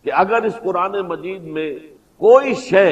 کہ اگر اس قرآن مجید میں کوئی شے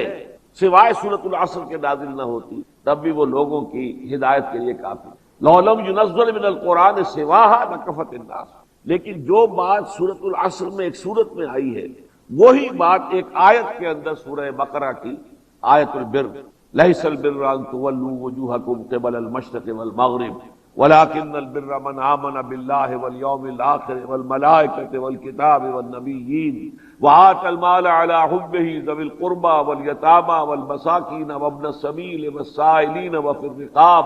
سوائے سورۃ العصر کے نازل نہ ہوتی تب بھی وہ لوگوں کی ہدایت کے لیے کافی. لو لم ينزل من القرآن سواها لکفت الناس. لیکن جو بات سورۃ العصر میں ایک سورت میں آئی ہے وہی بات ایک آیت کے اندر سورہ بقرہ کی آیت البر، لیس البر ان تولوا وجوہکم قبل المشرق والمغرب ولكن البر من آمن بالله واليوم الآخر والملائكة والكتاب والنبيين وآتى المال على حبه ذوي القربى واليتامى والمساكين وابن السبيل والسائلين وفي الرقاب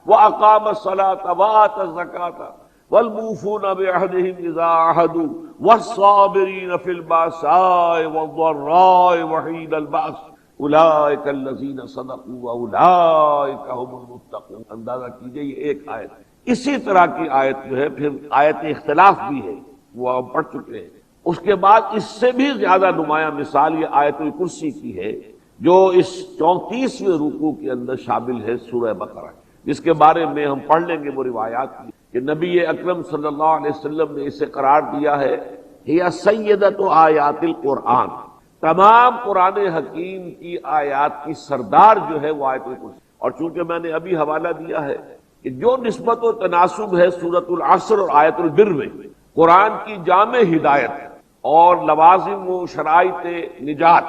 وأقام الصلاة وآتى الزكاة والموفون بعهدهم إذا عاهدوا والصابرين في البأساء والضراء وحين البأس اولئک الذین صدقوا واولئک هم المتقون. اندازہ کیجئے یہ ایک آیت. اسی طرح کی آیت جو ہے پھر آیت اختلاف بھی ہے، وہ ہم پڑھ چکے ہیں. اس کے بعد اس سے بھی زیادہ نمایاں مثال یہ آیت الکرسی کی ہے جو اس 34ویں رکوع کے اندر شامل ہے سورہ بقرہ، جس کے بارے میں ہم پڑھ لیں گے وہ روایات کی کہ نبی اکرم صلی اللہ علیہ وسلم نے اسے قرار دیا ہے ہی سیدۃ آیات القرآن، تمام قرآن حکیم کی آیات کی سردار جو ہے وہ آیت الکرسی. اور چونکہ میں نے ابھی حوالہ دیا ہے کہ جو نسبت و تناسب ہے سورۃ العصر اور آیت البر میں، قرآن کی جامع ہدایت اور لوازم و شرائط نجات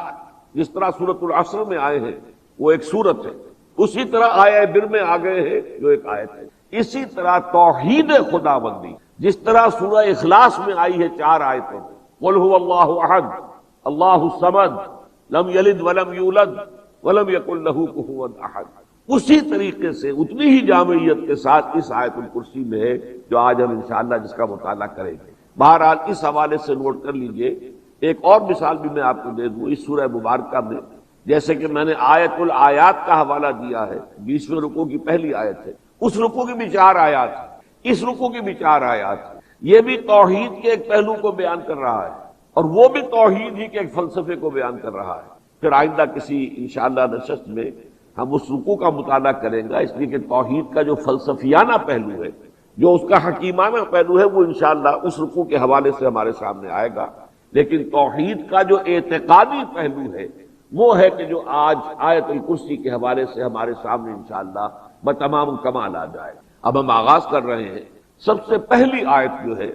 جس طرح سورۃ العصر میں آئے ہیں وہ ایک سورت ہے، اسی طرح آیہ بر میں آ گئے ہیں جو ایک آیت ہے. اسی طرح توحید خداوندی جس طرح سورہ اخلاص میں آئی ہے 4 آیتوں میں، قل هو اللہ احد اللہ الصمد لم یلد ولم یولد ولم یکن لہ کفوا احد، اسی طریقے سے اتنی ہی جامعیت کے ساتھ اس آیت الکرسی میں ہے جو آج ہم انشاءاللہ جس کا مطالعہ کریں گے. بہرحال اس حوالے سے نوٹ کر لیجئے. ایک اور مثال بھی میں آپ کو دے دوں اس سورہ مبارکہ میں، جیسے کہ میں نے آیت الآیات کا حوالہ دیا ہے، 20ویں رکوع کی پہلی آیت ہے، اس رکوع کی بھی 4 آیات ہیں، اس رکوع کی بھی 4 آیات ہیں. یہ بھی توحید کے ایک پہلو کو بیان کر رہا ہے اور وہ بھی توحید ہی کے ایک فلسفے کو بیان کر رہا ہے. پھر آئندہ کسی انشاءاللہ نشست میں ہم اس رکوع کا مطالعہ کریں گا، اس لیے کہ توحید کا جو فلسفیانہ پہلو ہے، جو اس کا حکیمانہ پہلو ہے، وہ انشاءاللہ اس رکوع کے حوالے سے ہمارے سامنے آئے گا. لیکن توحید کا جو اعتقادی پہلو ہے وہ ہے کہ جو آج آیت الکرسی کے حوالے سے ہمارے سامنے انشاءاللہ بتمام کمال آ جائے. اب ہم آغاز کر رہے ہیں. سب سے پہلی آیت جو ہے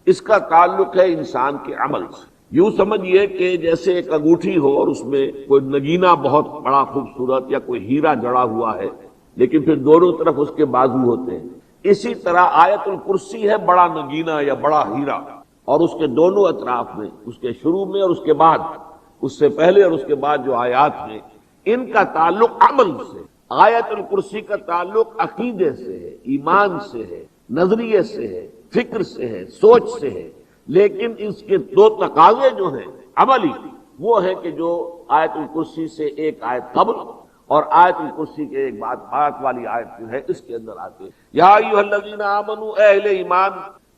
اس کا تعلق ہے انسان کے عمل سے. یوں سمجھیے کہ جیسے ایک انگوٹھی ہو اور اس میں کوئی نگینہ بہت بڑا خوبصورت یا کوئی ہیرا جڑا ہوا ہے، لیکن پھر دونوں طرف اس کے بازو ہوتے ہیں. اسی طرح آیت الکرسی ہے بڑا نگینہ یا بڑا ہیرا، اور اس کے دونوں اطراف میں، اس کے شروع میں اور اس کے بعد، اس سے پہلے اور اس کے بعد جو آیات ہیں، ان کا تعلق عمل سے. آیت الکرسی کا تعلق عقیدے سے ہے، ایمان سے ہے، نظریے سے ہے، فکر سے ہے، سوچ سے ہے. لیکن اس کے 2 تقاضے جو ہیں عملی، وہ ہے کہ جو آیت الکرسی سے ایک آیت قبل اور آیت الکرسی کے ایک بعد آیت والی آیت جو ہے اس کے اندر آتے ہیں. یا ایھا الذین آمنوا، اے اہل ایمان،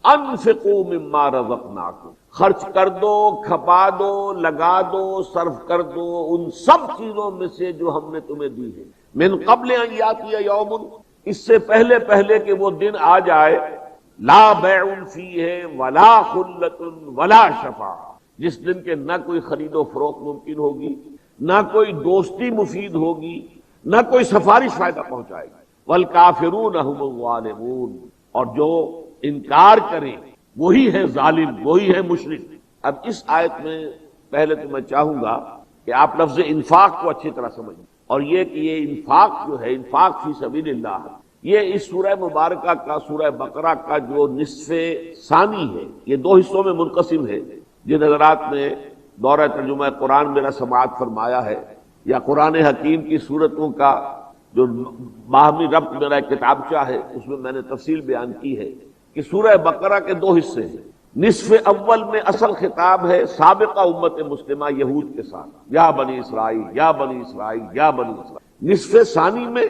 انفقوا مما رزقناکم، خرچ کر دو، کھپا دو، لگا دو، صرف کر دو ان سب چیزوں میں سے جو ہم نے تمہیں دی ہے. من قبل ان یاتی یوم، اس سے پہلے کہ وہ دن آ جائے، لا بیع فیہ ولا خلۃ ولا شفاعہ، جس دن کے نہ کوئی خرید و فروخت ممکن ہوگی، نہ کوئی دوستی مفید ہوگی، نہ کوئی سفارش فائدہ پہنچائے گی. والکافرون هم الظالمون، اور جو انکار کریں وہی ہے ظالم، وہی ہے مشرک. اب اس آیت میں پہلے تو میں چاہوں گا کہ آپ لفظ انفاق کو اچھی طرح سمجھیں، اور یہ کہ یہ انفاق جو ہے، انفاق فی سبیل اللہ، یہ اس سورہ مبارکہ کا، سورہ بقرہ کا جو نصف ثانی ہے، یہ 2 حصوں میں منقسم ہے. جن حضرات نے دورہ ترجمہ قرآن میرا سماعت فرمایا ہے یا قرآن حکیم کی صورتوں کا جو باہمی ربط میرا ایک کتابچہ ہے، اس میں میں نے تفصیل بیان کی ہے کہ سورہ بقرہ کے 2 حصے ہیں. نصف اول میں اصل خطاب ہے سابقہ امت مسلمہ یہود کے ساتھ، یا بنی اسرائیل یا بنی اسرائیل یا بنی اسرائیل. نصف ثانی میں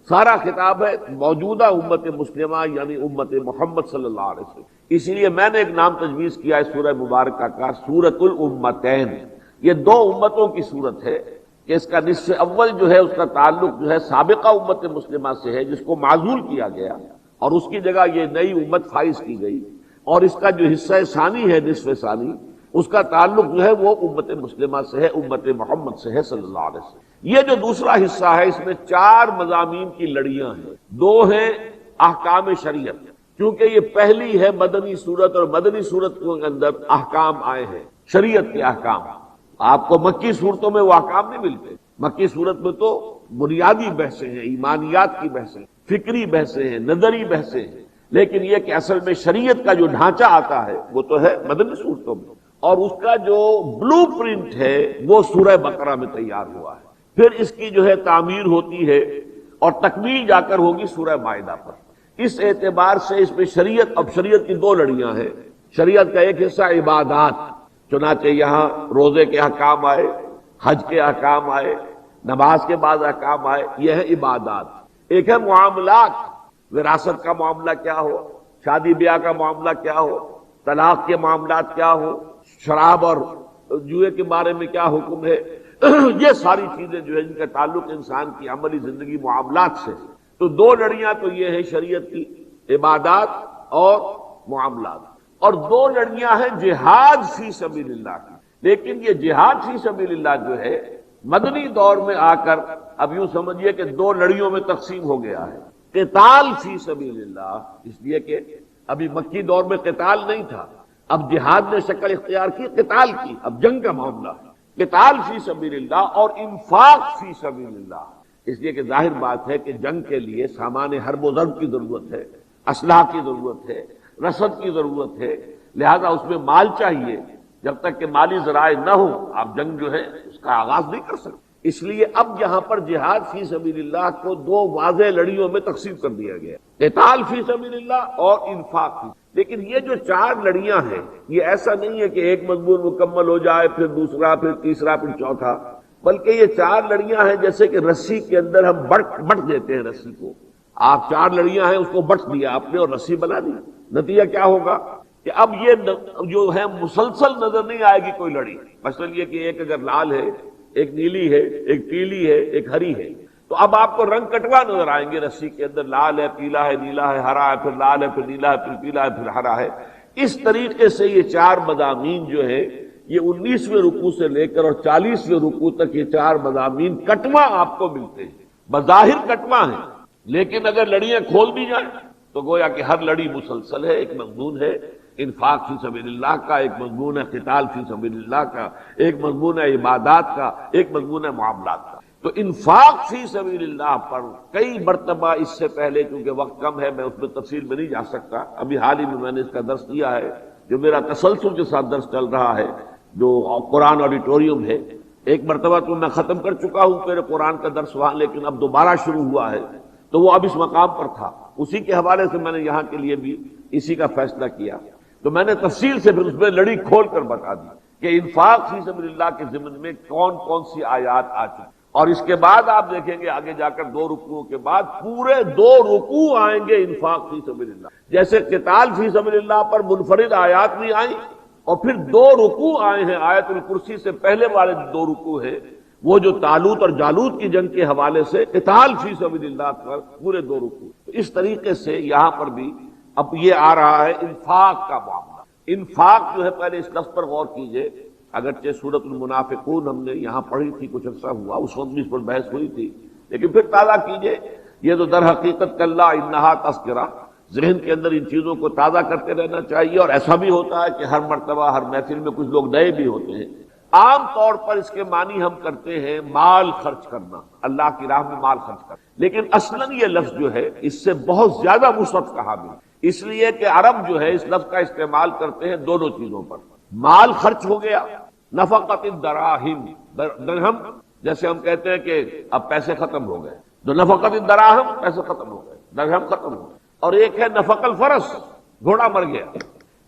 سارا خطاب ہے موجودہ امت مسلمہ یعنی امت محمد صلی اللہ علیہ وسلم. اسی لیے میں نے ایک نام تجویز کیا ہے سورہ مبارکہ کا، سورۃ الامتین. یہ 2 امتوں کی صورت ہے کہ اس کا نصف اول جو ہے اس کا تعلق جو ہے سابقہ امت مسلمہ سے ہے، جس کو معزول کیا گیا اور اس کی جگہ یہ نئی امت فائز کی گئی. اور اس کا جو حصہ ثانی ہے، نصف ثانی، اس کا تعلق جو ہے وہ امت مسلمہ سے ہے، امت محمد سے ہے صلی اللہ علیہ وسلم۔ یہ جو دوسرا حصہ ہے اس میں 4 مضامین کی لڑیاں ہیں، 2 ہیں احکام شریعت، کیونکہ یہ پہلی ہے مدنی صورت، اور مدنی صورت کے اندر احکام آئے ہیں، شریعت کے احکام۔ آپ کو مکی صورتوں میں وہ احکام نہیں ملتے، مکی صورت میں تو بنیادی بحثیں ہیں، ایمانیات کی بحثیں، فکری بحثیں ہیں، نظری بحثیں ہیں، لیکن یہ کہ اصل میں شریعت کا جو ڈھانچہ آتا ہے وہ تو ہے مدنی صورتوں میں، اور اس کا جو بلو پرنٹ ہے وہ سورہ بقرہ میں تیار ہوا ہے، پھر اس کی جو ہے تعمیر ہوتی ہے اور تکمیل جا کر ہوگی سورہ مائدہ پر۔ اس اعتبار سے اس میں شریعت، اب شریعت کی 2 لڑیاں ہیں۔ شریعت کا ایک حصہ عبادات، چنانچہ یہاں روزے کے احکام آئے، حج کے احکام آئے، نماز کے بعد احکام آئے، یہ ہے عبادات۔ ایک ہے معاملات، وراثت کا معاملہ کیا ہو، شادی بیاہ کا معاملہ کیا ہو، طلاق کے معاملات کیا ہو، شراب اور جوئے کے بارے میں کیا حکم ہے، یہ ساری چیزیں جو ہے جن کا تعلق انسان کی عملی زندگی معاملات سے۔ تو 2 لڑیاں تو یہ ہے شریعت کی، عبادات اور معاملات، اور 2 لڑیاں ہیں جہاد فی سبیل اللہ کی۔ لیکن یہ جہاد فی سبیل اللہ جو ہے مدنی دور میں آ کر اب یوں سمجھیے کہ 2 لڑیوں میں تقسیم ہو گیا ہے۔ قتال فی سبیل اللہ، اس لیے کہ ابھی مکی دور میں قتال نہیں تھا، اب جہاد نے شکل اختیار کی قتال کی، اب جنگ کا معاملہ ہے۔ قتال فی سبیل اللہ اور انفاق فی سبیل اللہ، اس لیے کہ ظاہر بات ہے کہ جنگ کے لیے سامان حرب و ضرب کی ضرورت ہے، اسلحہ کی ضرورت ہے، رسد کی ضرورت ہے، لہذا اس میں مال چاہیے۔ جب تک کہ مالی ذرائع نہ ہو آپ جنگ جو ہے اس کا آغاز نہیں کر سکتے۔ اس لیے اب یہاں پر جہاد فی سبیل اللہ کو 2 واضح لڑیوں میں تقسیم کر دیا گیا، قتال فی سبیل اللہ اور انفاق فی۔ لیکن یہ جو 4 لڑیاں ہیں یہ ایسا نہیں ہے کہ ایک مضمون مکمل ہو جائے پھر دوسرا پھر تیسرا پھر چوتھا، بلکہ یہ 4 لڑیاں ہیں جیسے کہ رسی کے اندر ہم بٹ دیتے ہیں رسی کو، آپ 4 لڑیاں ہیں اس کو بٹ دیا آپ نے اور رسی بنا دی، نتیجہ کیا ہوگا کہ اب یہ جو ہے مسلسل نظر نہیں آئے گی کوئی لڑی۔ مثلا یہ کہ ایک اگر لال ہے، ایک نیلی ہے، ایک پیلی ہے، ایک ہری ہے، تو اب آپ کو رنگ کٹوا نظر آئیں گے رسی کے اندر، لال ہے، پیلا ہے، نیلا ہے، ہرا ہے، پھر لال ہے، پھر نیلا ہے، پھر پیلا ہے، پھر ہرا ہے۔ اس طریقے سے یہ 4 مضامین جو ہے یہ 19ویں رکوع سے لے کر اور 40ویں رکوع تک یہ 4 مضامین کٹوا آپ کو ملتے ہیں، بظاہر کٹوا ہیں، لیکن اگر لڑیاں کھول دی جائیں تو گویا کہ ہر لڑی مسلسل ہے، ایک مضمون ہے انفاق فی سبیل اللہ کا، ایک مضمون ہے قتال فی سبیل اللہ کا، ایک مضمون ہے عبادات کا، ایک مضمون ہے معاملات کا۔ تو انفاق فی سبیل اللہ پر کئی مرتبہ اس سے پہلے، چونکہ وقت کم ہے میں اس میں تفصیل میں نہیں جا سکتا، ابھی حال ہی میں نے اس کا درس دیا ہے جو میرا تسلسل کے ساتھ درس چل رہا ہے، جو قرآن آڈیٹوریم ہے۔ ایک مرتبہ تو میں ختم کر چکا ہوں میرے قرآن کا درس وہاں، لیکن اب دوبارہ شروع ہوا ہے، تو وہ اب اس مقام پر تھا، اسی کے حوالے سے میں نے یہاں کے لیے بھی اسی کا فیصلہ کیا، تو میں نے تفصیل سے پھر اس میں لڑی کھول کر بتا دی کہ انفاق فی سبیل اللہ کے ضمن میں کون کون سی آیات آ چکی، اور اس کے بعد آپ دیکھیں گے آگے جا کر 2 رکوعوں کے بعد پورے 2 رکوع آئیں گے انفاق فی سبیل اللہ، جیسے قتال فی سبیل اللہ پر منفرد آیات نہیں آئیں، اور پھر 2 رکوع آئے ہیں آیت الکرسی سے پہلے والے 2 رکوع ہیں وہ جو طالوت اور جالوت کی جنگ کے حوالے سے قتال فی سبیل اللہ پر پورے 2 رکوع۔ تو اس طریقے سے یہاں پر بھی اب یہ آ رہا ہے انفاق کا معاملہ۔ انفاق جو ہے پہلے اس لفظ پر غور کیجئے، اگرچہ سورۃ المنافقون ہم نے یہاں پڑھی تھی، کچھ عرصہ ہوا اس وقت بھی اس پر بحث ہوئی تھی، لیکن پھر تازہ کیجئے، یہ تو در حقیقت کلا انہا تذکرہ، ذہن کے اندر ان چیزوں کو تازہ کرتے رہنا چاہیے، اور ایسا بھی ہوتا ہے کہ ہر مرتبہ ہر محفل میں کچھ لوگ نئے بھی ہوتے ہیں۔ عام طور پر اس کے معنی ہم کرتے ہیں مال خرچ کرنا، اللہ کی راہ میں مال خرچ کرنا، لیکن اصلاً یہ لفظ جو ہے اس سے بہت زیادہ وسعت کا حامل ہے، اس لیے کہ عرب جو ہے اس لفظ کا استعمال کرتے ہیں 2 چیزوں پر، مال خرچ ہو گیا، نفقۃ الدراہم، درہم جیسے ہم کہتے ہیں کہ اب پیسے ختم ہو گئے، تو نفقۃ الدراہم پیسے ختم ہو گئے، درہم ختم ہو گئے، اور ایک ہے نفق الفرس، گھوڑا مر گیا،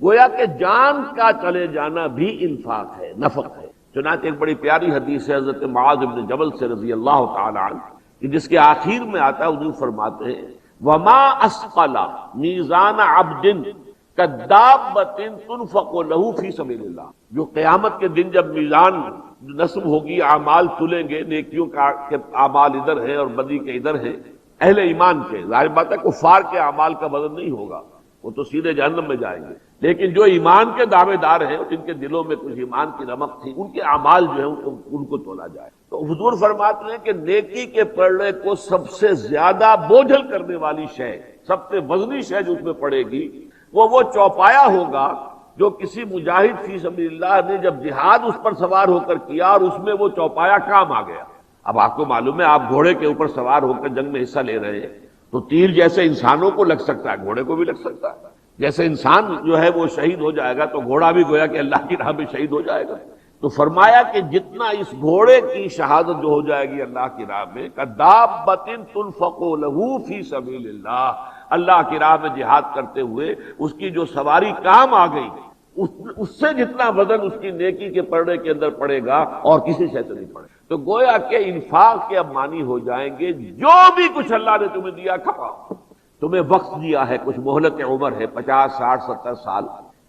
گویا کہ جان کا چلے جانا بھی انفاق ہے، نفق ہے۔ چنانچہ ایک بڑی پیاری حدیث ہے حضرت معاذ بن جبل سے رضی اللہ تعالی عنہ، کہ جس کے آخر میں آتا ہے حضور فرماتے ہیں وما اسقل میزان عبد کدابۃ تنفق له فی سبیل اللہ، جو قیامت کے دن جب میزان نصب ہوگی، اعمال تلیں گے، نیکیوں کا اعمال ادھر ہیں اور بدی کے ادھر ہیں، اہل ایمان کے، ظاہر بات ہے کفار کے اعمال کا وزن نہیں ہوگا، وہ تو سیدھے جہنم میں جائیں گے. لیکن جو ایمان کے دعوے دار ہیں اور جن کے دلوں میں کچھ ایمان کی رمق تھی، ان کے اعمال جو ہیں ان کو تولا جائے. تو حضور فرماتے ہیں کہ نیکی کے پڑھنے کو سب سے زیادہ بوجھل کرنے والی شے، سب سے وزنی شے جو اس میں پڑے گی، وہ چوپایا ہوگا جو کسی مجاہد فی سبیل اللہ نے جب جہاد اس پر سوار ہو کر کیا اور اس میں وہ چوپایا کام آ گیا. اب آپ کو معلوم ہے، آپ گھوڑے کے اوپر سوار ہو کر جنگ میں حصہ لے رہے ہیں تو تیر جیسے انسانوں کو لگ سکتا ہے گھوڑے کو بھی لگ سکتا ہے. جیسے انسان جو ہے وہ شہید ہو جائے گا تو گھوڑا بھی گویا کہ اللہ کی راہ میں شہید ہو جائے گا. تو فرمایا کہ جتنا اس گھوڑے کی شہادت جو ہو جائے گی اللہ کی راہ میں، کدابۃ تنفق لہ فی سبیل اللہ، اللہ کی راہ میں جہاد کرتے ہوئے اس کی جو سواری کام آ گئی، اس سے جتنا وزن اس کی نیکی کے پڑھنے کے اندر پڑے گا اور کسی شے سے نہیں پڑے. تو گویا کہ انفاق کے اب معنی ہو جائیں گے جو بھی کچھ اللہ نے تمہیں دیا کھپاؤ. تمہیں وقت دیا ہے، کچھ مہلت عمر ہے 50 60 70 سال،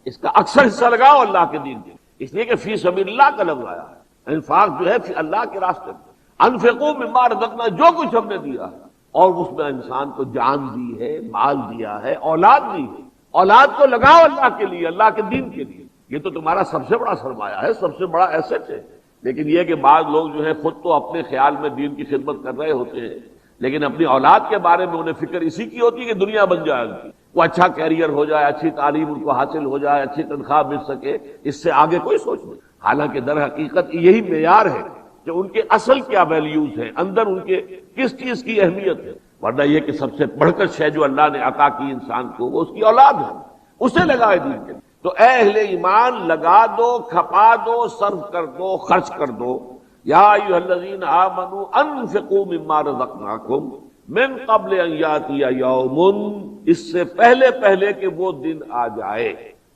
اس کا اکثر حصہ لگاؤ اللہ کے دین کے، اس لیے کہ فی سبیل اللہ کا لفظ آیا ہے. انفاق جو ہے اللہ کے راستے میں، انفقوا مما رزقنا، جو کچھ ہم نے دیا ہے، اور اس میں انسان کو جان دی ہے، مال دیا ہے، اولاد دی ہے. اولاد کو لگاؤ اللہ کے لیے، اللہ کے دین کے لیے. یہ تو تمہارا سب سے بڑا سرمایہ ہے، سب سے بڑا ایسٹ ہے. لیکن یہ کہ بعض لوگ جو ہے خود تو اپنے خیال میں دین کی خدمت کر رہے ہوتے ہیں، لیکن اپنی اولاد کے بارے میں انہیں فکر اسی کی ہوتی ہے کہ دنیا بن جائے ان کی، وہ اچھا کیریئر ہو جائے، اچھی تعلیم ان کو حاصل ہو جائے، اچھی تنخواہ مل سکے، اس سے آگے کوئی سوچ نہیں. حالانکہ در حقیقت یہی معیار ہے کہ ان کے اصل کیا ویلیوز ہیں، اندر ان کے کس چیز کی اہمیت ہے. ورنہ یہ کہ سب سے بڑھ کر شے جو اللہ نے عطا کی انسان کو وہ اس کی اولاد ہے، اسے لگائے دین کے لیے. تو اے اہل ایمان، لگا دو، کھپا دو، صرف کر دو، خرچ کر دو. یا ایھا الذین آمنوا انفقوا مما رزقناکم من قبل ان یاتی یوم، اس سے پہلے کہ وہ دن آ جائے.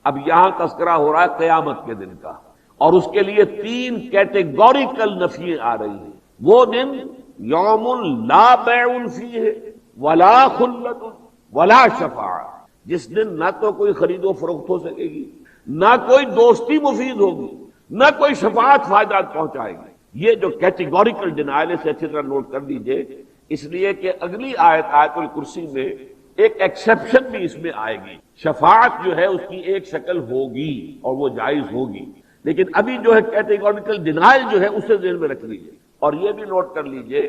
اب یہاں تذکرہ ہو رہا ہے قیامت کے دن کا، اور اس کے لیے 3 کیٹیگوریکل نفییں آ رہی ہیں. وہ دن یوم لا بیع فیہ ولا خلۃ ولا شفاعہ، جس دن نہ تو کوئی خرید و فروخت ہو سکے گی، نہ کوئی دوستی مفید ہوگی، نہ کوئی شفاعت فائدہ پہنچائے گی. یہ جو کیٹیگوریکل ڈینائل سے اچھی طرح نوٹ کر لیجئے، اس لیے کہ اگلی آیت الکرسی میں ایک ایکسیپشن بھی اس میں آئے گی. شفاعت جو ہے اس کی ایک شکل ہوگی اور وہ جائز ہوگی، لیکن ابھی جو ہے کیٹیگوریکل ڈینائل جو ہے اسے ذہن میں رکھ لیجئے. اور یہ بھی نوٹ کر لیجئے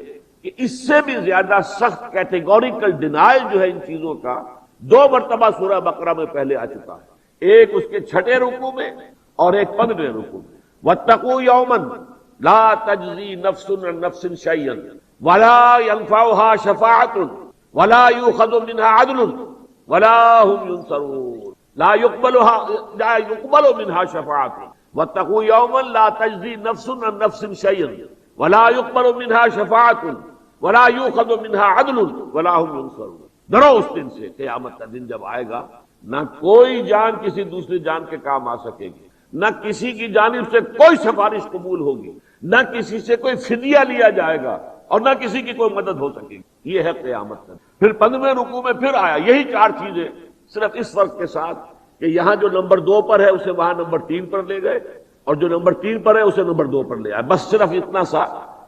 کہ اس سے بھی زیادہ سخت کیٹیگوریکل ڈینائل جو ہے ان چیزوں کا 2 مرتبہ سورہ بقرہ میں پہلے آ چکا ہے. ایک اس کے 6 رکوع میں اور ایک 15 رکوع میں. واتقوا یوما لا تجزی نفس عن نفس شیئا ولا ينفعها شفاعة ولا يؤخذ منها عدل ولا هم ينصرون لا يقبل منها شفاعة. واتقوا يوما لا تجزي نفس عن نفس شيئا ولا يقبل منها شفاعة ولا يؤخذ منها عدل ولا هم ينصرون. ڈرو اس دن سے، قیامت کا دن جب آئے گا نہ کوئی جان کسی دوسری جان کے کام آ سکے گی، نہ کسی کی جانب سے کوئی سفارش قبول ہوگی، نہ کسی سے کوئی فدیہ لیا جائے گا، اور نہ کسی کی کوئی مدد ہو سکے گی. یہ ہے قیامت کا. پھر 15 رکوع میں پھر آیا یہی 4 چیزیں، صرف اس فرق کے ساتھ کہ یہاں جو نمبر 2 پر ہے اسے وہاں نمبر 3 پر لے گئے، اور جو نمبر 3 پر ہے اسے نمبر 2 پر لے آئے. بس صرف اتنا سا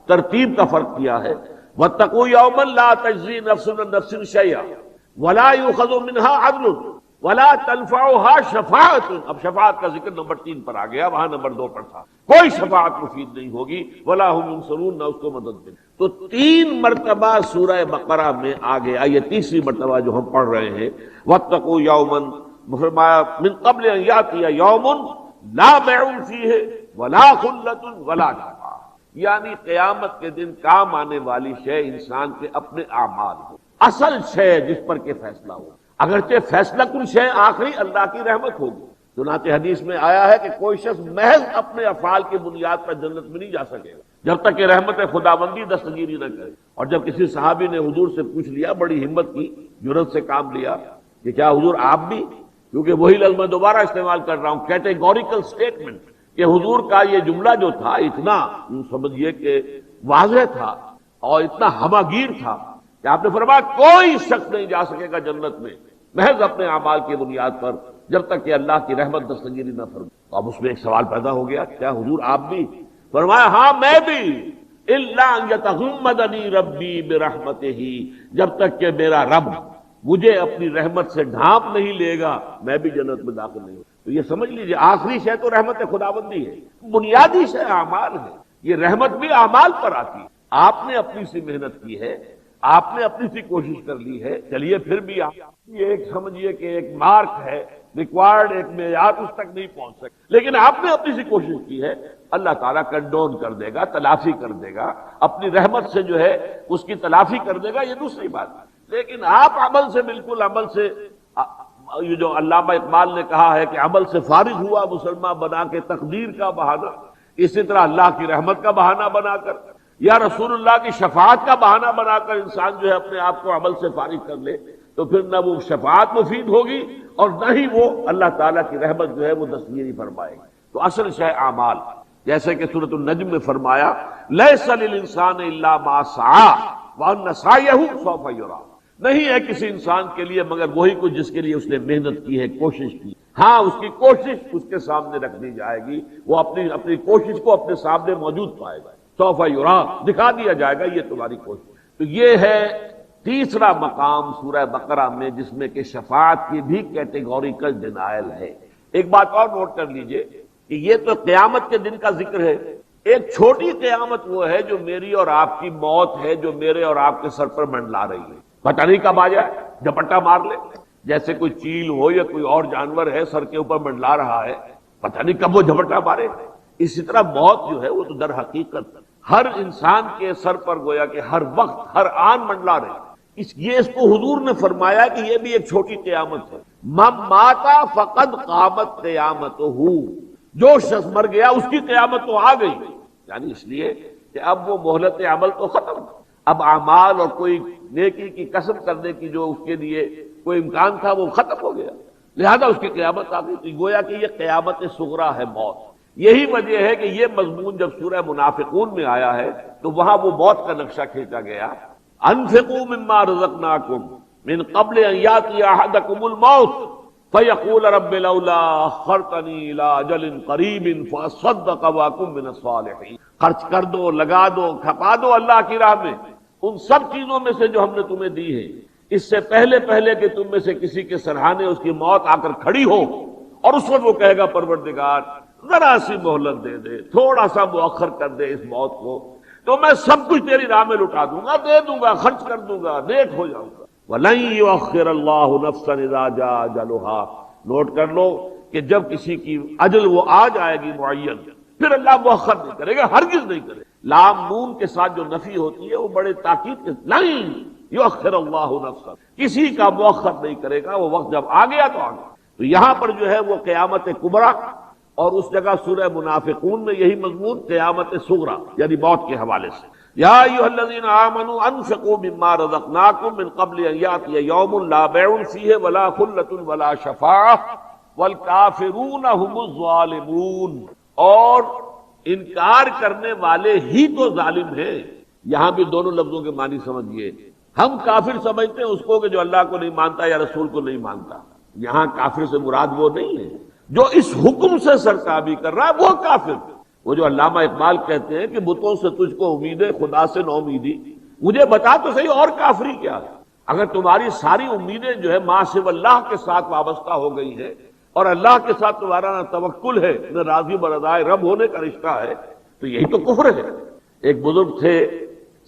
ترتیب کا فرق کیا ہے. واتقوا یوما لا تجزی نفس عن نفس شیئا ولا یؤخذ منها عدل ولا تنفعها شفاعت. اب شفاعت کا ذکر نمبر 3 پر آ گیا، وہاں نمبر 2 پر تھا. کوئی شفاعت مفید نہیں ہوگی، ولا هم ينصرون، نہ اس کو مدد ملے. تو 3 مرتبہ سورہ بقرہ میں آ گیا. یہ تیسری مرتبہ جو ہم پڑھ رہے ہیں. واتقوا یوما، فرمایا من قبل ان یاتی یوم لا بیع فیہ ولا خلۃ ولا شفاعہ، یعنی قیامت کے دن کام آنے والی شے انسان کے اپنے اعمال ہو، اصل شے جس پر کہ فیصلہ ہو. اگرچہ فیصلہ کن شے آخری اللہ کی رحمت ہوگی. چنانچہ حدیث میں آیا ہے کہ کوئی شخص محض اپنے افعال کی بنیاد پر جنت میں نہیں جا سکے گا جب تک کہ رحمت خداوندی دستگیری نہ کرے. اور جب کسی صحابی نے حضور سے پوچھ لیا، بڑی ہمت کی، جرأت سے کام لیا کہ کیا حضور آپ بھی، کیونکہ وہی لفظ میں دوبارہ استعمال کر رہا ہوں، کیٹیگوریکل سٹیٹمنٹ، کہ حضور کا یہ جملہ جو تھا اتنا سمجھیے کہ واضح تھا اور اتنا ہماگیر تھا کہ آپ نے فرمایا کوئی شخص نہیں جا سکے گا جنت میں محض اپنے اعمال کی بنیاد پر جب تک کہ اللہ کی رحمت دستگیری نہ فرمائے. تو اب اس میں ایک سوال پیدا ہو گیا، کیا حضور آپ بھی؟ فرمایا ہاں میں بھی، الا ان یتغمدنی ربی برحمتہ، جب تک کہ میرا رب مجھے اپنی رحمت سے ڈھانپ نہیں لے گا میں بھی جنت میں داخل نہیں ہوں۔ تو یہ سمجھ لیجئے آخری شے تو رحمت خداوندی ہے، بنیادی شے اعمال ہے، یہ رحمت بھی اعمال پر آتی ہے۔ آپ نے اپنی سی محنت کی ہے، آپ نے اپنی سی کوشش کر لی ہے، چلیے پھر بھی آپ یہ ایک سمجھیے کہ ایک مارک ہے ریکوائرڈ، ایک معیار، اس تک نہیں پہنچ سکتے، لیکن آپ نے اپنی سی کوشش کی ہے، اللہ تعالیٰ کنڈون کر دے گا، تلافی کر دے گا، اپنی رحمت سے جو ہے اس کی تلافی کر دے گا، یہ دوسری بات ہے۔ لیکن آپ عمل سے بالکل عمل سے یہ جو علامہ اقبال نے کہا ہے کہ عمل سے فارغ ہوا مسلمان بنا کے تقدیر کا بہانہ، اسی طرح اللہ کی رحمت کا بہانہ بنا کر یا رسول اللہ کی شفاعت کا بہانہ بنا کر انسان جو ہے اپنے آپ کو عمل سے فارغ کر لے تو پھر نہ وہ شفاعت مفید ہوگی اور نہ ہی وہ اللہ تعالیٰ کی رحمت جو ہے وہ دستگیری فرمائے گی۔ تو اصل شے اعمال، جیسے کہ سورۃ النجم میں فرمایا لیس للانسان الا ما سعی وان سعیہ سوف یری، نہیں ہے کسی انسان کے لیے مگر وہی کچھ جس کے لیے اس نے محنت کی ہے، کوشش کی۔ ہاں اس کی کوشش اس کے سامنے رکھ دی جائے گی، وہ اپنی کوشش کو اپنے سامنے موجود پائے گا، سوف یری، دکھا دیا جائے گا یہ تمہاری کوشش۔ تو یہ ہے تیسرا مقام سورہ بقرہ میں جس میں کہ شفاعت کی بھی کیٹیگوریکل ڈینائل ہے۔ ایک بات اور نوٹ کر لیجئے کہ یہ تو قیامت کے دن کا ذکر ہے، ایک چھوٹی قیامت وہ ہے جو میری اور آپ کی موت ہے، جو میرے اور آپ کے سر پر منڈلا رہی ہے، پتہ نہیں کب آ جائے، جھپٹا مار لے، جیسے کوئی چیل ہو یا کوئی اور جانور ہے سر کے اوپر منڈلا رہا ہے، پتہ نہیں کب وہ جھپٹا مارے۔ اسی طرح موت جو ہے وہ تو در حقیقت ہر انسان کے سر پر گویا کہ ہر وقت ہر آن منڈلا رہے۔ اس کو حضور نے فرمایا کہ یہ بھی ایک چھوٹی قیامت ہے، من ماتا فقد قامت قیامتہ، جو شخص مر گیا اس کی قیامت تو آ گئی، یعنی اس لیے کہ اب وہ مہلت عمل تو ختم، اب اعمال اور کوئی نیکی کی کسب کرنے کی جو اس کے لیے کوئی امکان تھا وہ ختم ہو گیا، لہذا اس کی قیامت آ گئی۔ تو گویا کہ یہ قیامت صغریٰ ہے موت۔ یہی وجہ ہے کہ یہ مضمون جب سورہ منافقون میں آیا ہے تو وہاں وہ موت کا نقشہ کھینچا گیا، انفقوا مما رزقناکم من قبل ان یاتی احدکم الموت فیقول رب لولا اخرتنی الی اجل قریب فاصدق واکن من الصالحین، خرچ کر دو، لگا دو، کھپا دو اللہ کی راہ میں ان سب چیزوں میں سے جو ہم نے تمہیں دی ہے، اس سے پہلے کہ تم میں سے کسی کے سرہانے اس کی موت آ کر کھڑی ہو، اور اس وقت وہ کہے گا پروردگار ذرا سی مہلت دے دے، تھوڑا سا مؤخر کر دے اس موت کو، تو میں سب کچھ تیری راہ میں لٹا دوں گا، دے دوں گا، خرچ کر دوں گا، نیک ہو جاؤں گا۔ وَلَن يُؤَخِّرَ اللَّهُ نَفْسًا إِذَا جَاءَ أَجَلُهَا، نوٹ کر لو کہ جب کسی کی اجل وہ آ جائے گی معین، پھر اللہ مؤخر نہیں کرے گا، ہرگز نہیں کرے گا۔ لام نون کے ساتھ جو نفی ہوتی ہے وہ بڑے تاکید کے لن یؤخر اللہ نفسا، کسی کا مؤخر نہیں کرے گا، وہ وقت جب آ گیا تو آ گیا۔ تو یہاں پر جو ہے وہ قیامت کبریٰ، اور اس جگہ سورہ منافقون میں یہی مضمون قیامت صغریٰ یعنی موت کے حوالے سے۔ یا ایھا الذین آمنوا انفقوا مما رزقناکم من قبل ان یاتی یوم لا بیع فیہ ولا خلۃ ولا شفاعۃ والکافرون هم الظالمون، اور انکار کرنے والے ہی تو ظالم ہیں۔ یہاں بھی دونوں لفظوں کے معنی سمجھیے، ہم کافر سمجھتے ہیں اس کو کہ جو اللہ کو نہیں مانتا یا رسول کو نہیں مانتا، یہاں کافر سے مراد وہ نہیں ہے جو اس حکم سے سرکابی کر رہا ہے، وہ کافر۔ وہ جو علامہ اقبال کہتے ہیں کہ بتوں سے تجھ کو امید ہے خدا سے نو امیدی، مجھے بتا تو صحیح اور کافری کیا ہے؟ اگر تمہاری ساری امیدیں جو ہے ما سوی اللہ کے ساتھ وابستہ ہو گئی ہیں اور اللہ کے ساتھ تمہارا نہ توکل ہے نہ راضی برضائے رب ہونے کا رشتہ ہے، تو یہی تو کفر ہے۔ ایک بزرگ تھے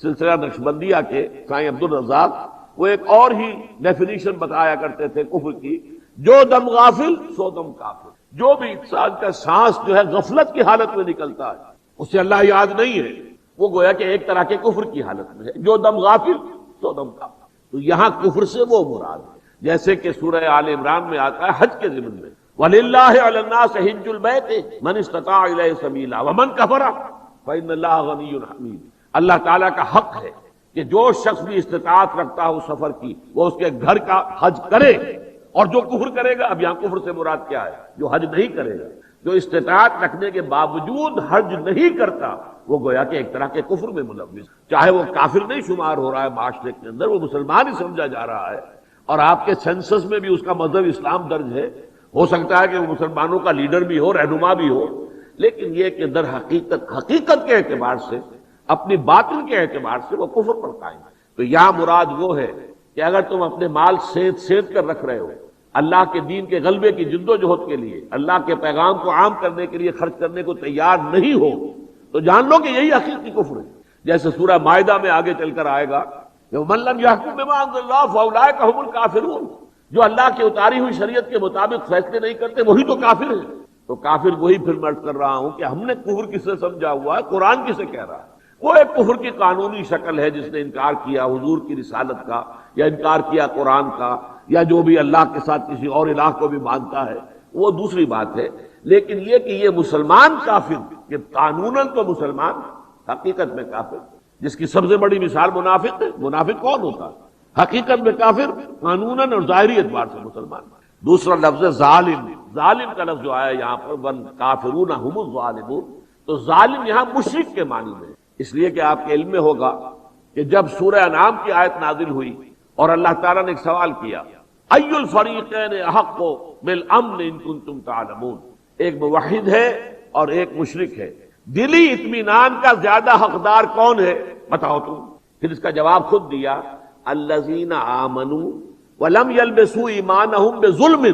سلسلہ نقشبندیہ کے سائیں عبدالرزاق، وہ ایک اور ہی ڈیفینیشن بتایا کرتے تھے کفر کی، جو دم غافل سو دم کافر۔ جو بھی انسان کا سانس جو ہے غفلت کی حالت میں نکلتا ہے، اسے اللہ یاد نہیں ہے، وہ گویا کہ ایک طرح کے کفر کی حالت میں ہے، جو دم غافل سو دم کافر۔ تو یہاں کفر سے وہ مراد ہے، جیسے کہ سورہ آل عمران میں آتا ہے حج کے ضمن میں، وَلِلَّهِ عَلَى النَّاسِ حِجُّ الْبَيْتِ مَنِ اسْتَطَاعَ إِلَيْهِ سَبِيلًا وَمَنْ كَفَرَ فَإِنَّ اللَّهَ غَنِيٌّ حَمِيدٌ۔ اللہ تعالیٰ کا حق ہے کہ جو شخص بھی استطاعت رکھتا ہو سفر کی وہ اس کے گھر کا حج کرے، اور جو کفر کرے گا، اب یہاں کفر سے مراد کیا ہے؟ جو حج نہیں کرے گا، جو استطاعت رکھنے کے باوجود حج نہیں کرتا، وہ گویا کہ ایک طرح کے کفر میں ملوث، چاہے وہ کافر نہیں شمار ہو رہا ہے معاشرے کے اندر، وہ مسلمان ہی سمجھا جا رہا ہے، اور آپ کے سینسس میں بھی اس کا مذہب اسلام درج ہے، ہو سکتا ہے کہ وہ مسلمانوں کا لیڈر بھی ہو، رہنما بھی ہو، لیکن یہ کہ در حقیقت کے اعتبار سے، اپنی باطن کے اعتبار سے وہ کفر پر قائم ہے۔ تو یہاں مراد وہ ہے کہ اگر تم اپنے مال سینت کر رکھ رہے ہو اللہ کے دین کے غلبے کی جدوجہد کے لیے، اللہ کے پیغام کو عام کرنے کے لیے خرچ کرنے کو تیار نہیں ہو، تو جان لو کہ یہی حقیقی کفر ہے۔ جیسے سورہ مائدہ میں آگے چل کر آئے گا کہ وَمَن لَّمْ يَحْكُم بِمَا أَنزَلَ اللَّهُ فَأُولَٰئِكَ هُمُ الْكَافِرُونَ، جو اللہ کی اتاری ہوئی شریعت کے مطابق فیصلے نہیں کرتے وہی تو کافر ہیں۔ تو کافر وہی پھر میں کر رہا ہوں کہ ہم نے کفر کس سے سمجھا ہوا ہے، قرآن کسے کہہ رہا ہے؟ وہ ایک کفر کی قانونی شکل ہے جس نے انکار کیا حضور کی رسالت کا، یا انکار کیا قرآن کا، یا جو بھی اللہ کے ساتھ کسی اور الہ کو بھی مانتا ہے، وہ دوسری بات ہے۔ لیکن یہ کہ یہ مسلمان کافر، کہ قانوناً تو مسلمان، حقیقت میں کافر، جس کی سب سے بڑی مثال منافق ہے۔ منافق کون ہوتا ہے؟ حقیقت میں کافر، قانوناً اور ظاہری اعتبار سے مسلمان۔ دوسرا لفظ ہے ظالم۔ ظالم کا لفظ جو آیا یہاں پر وَالْكَافِرُونَ هُمُ الظَّالِمُونَ، تو ظالم یہاں مشرک کے معنی میں، اس لیے کہ آپ کے علم میں ہوگا کہ جب سورہ انعام کی آیت نازل ہوئی اور اللہ تعالیٰ نے ایک سوال کیا، اَيُّ الْفَرِيقَيْنِ أَحَقُّ بِالْأَمْنِ إِن كُنتُمْ تَعْلَمُونَ، ایک موحد ہے اور ایک مشرک ہے، دلی اطمینان کا زیادہ حقدار کون ہے بتاؤ تم؟ پھر اس کا جواب خود دیا، الذین آمنوا ولم يلبسوا ایمانہم بظلم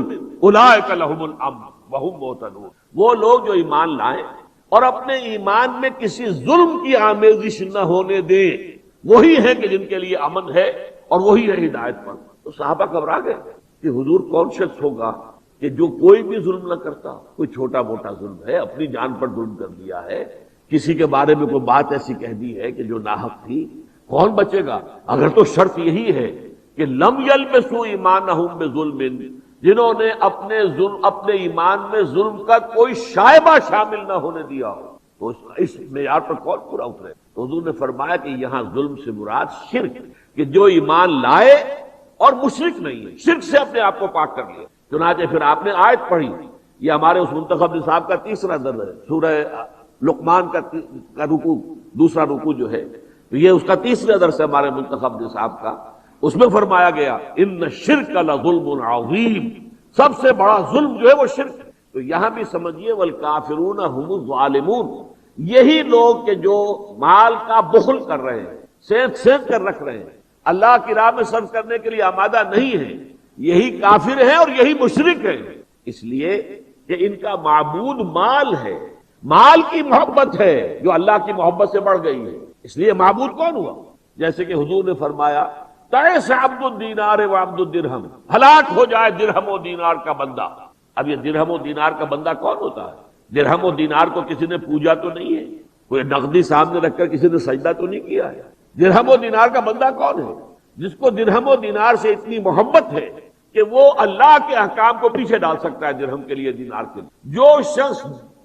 اولئک لہم الامن وہم مہتدون، وہ لوگ جو ایمان لائیں اور اپنے ایمان میں کسی ظلم کی آمیزش نہ ہونے دیں، وہی ہے کہ جن کے لیے امن ہے اور وہی ہے ہدایت پر۔ تو صحابہ گھبرا گئے کہ حضور کون شخص ہوگا کہ جو کوئی بھی ظلم نہ کرتا، کوئی چھوٹا موٹا ظلم ہے، اپنی جان پر ظلم کر دیا ہے، کسی کے بارے میں کوئی بات ایسی کہہ دی ہے کہ جو ناحق تھی، کون بچے گا؟ اگر تو شرط یہی ہے کہ لم یلبسوا ایمانہم بظلم، جنہوں نے اپنے ایمان میں ظلم کا کوئی شائبہ شامل نہ ہونے دیا ہو، تو اس معیار پر کون پورا اترے؟ تو حضور نے فرمایا کہ یہاں ظلم سے مراد شرک، کہ جو ایمان لائے اور مشرک نہیں ہے، شرک سے اپنے آپ کو پاک کر لیا۔ چنانچہ پھر آپ نے آیت پڑھی، یہ ہمارے اس منتخب نصاب کا تیسرا درس ہے، سورہ لقمان کا رکوع، دوسرا رکوع جو ہے، تو یہ اس کا تیسرا درس ہے ہمارے منتخب نصاب کا۔ اس میں فرمایا گیا ان الشرک لظلم عظیم، سب سے بڑا ظلم جو ہے وہ شرک ہے۔ تو یہاں بھی سمجھیے والکافرون هم الظالمون، یہی لوگ کہ جو مال کا بخل کر رہے ہیں، سینت کر رکھ رہے ہیں، اللہ کی راہ میں صرف کرنے کے لیے آمادہ نہیں ہیں، یہی کافر ہیں اور یہی مشرک ہیں، اس لیے کہ ان کا معبود مال ہے، مال کی محبت ہے جو اللہ کی محبت سے بڑھ گئی ہے، اس لیے معبود کون ہوا؟ جیسے کہ حضور نے فرمایا تئس عبد الدینار و عبد الدرہم، ہلاک ہو جائے درہم و دینار کا بندہ۔ اب یہ درہم و دینار کا بندہ کون ہوتا ہے؟ درہم و دینار کو کسی نے پوجا تو نہیں ہے، کوئی نقدی سامنے رکھ کر کسی نے سجدہ تو نہیں کیا ہے۔ درہم و دینار کا بندہ کون ہے؟ جس کو درہم و دینار سے اتنی محبت ہے کہ وہ اللہ کے احکام کو پیچھے ڈال سکتا ہے درہم کے لیے، دینار کے لیے۔ جو شخص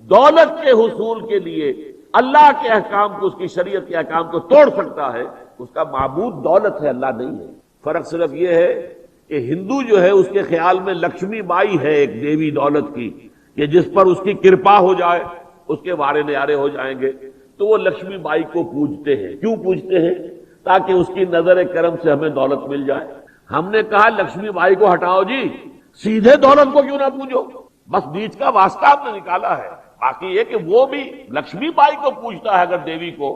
دولت کے حصول کے لیے اللہ کے احکام کو، اس کی شریعت کے احکام کو توڑ سکتا ہے، اس کا معبود دولت ہے، اللہ نہیں ہے۔ فرق صرف یہ ہے کہ ہندو جو ہے اس کے خیال میں لکشمی بائی ہے ایک دیوی دولت کی، کہ جس پر اس کی کرپا ہو جائے اس کے وارے نیارے ہو جائیں گے، تو وہ لکشمی بائی کو پوجتے ہیں۔ کیوں پوجتے ہیں؟ تاکہ اس کی نظر کرم سے ہمیں دولت مل جائے۔ ہم نے کہا لکشمی بائی کو ہٹاؤ جی، سیدھے دولت کو کیوں نہ پوجو؟ بس بیچ کا واسطہ ہم نے نکالا ہے، باقی یہ کہ وہ بھی لکشمی بائی کو پوجتا ہے اگر دیوی کو،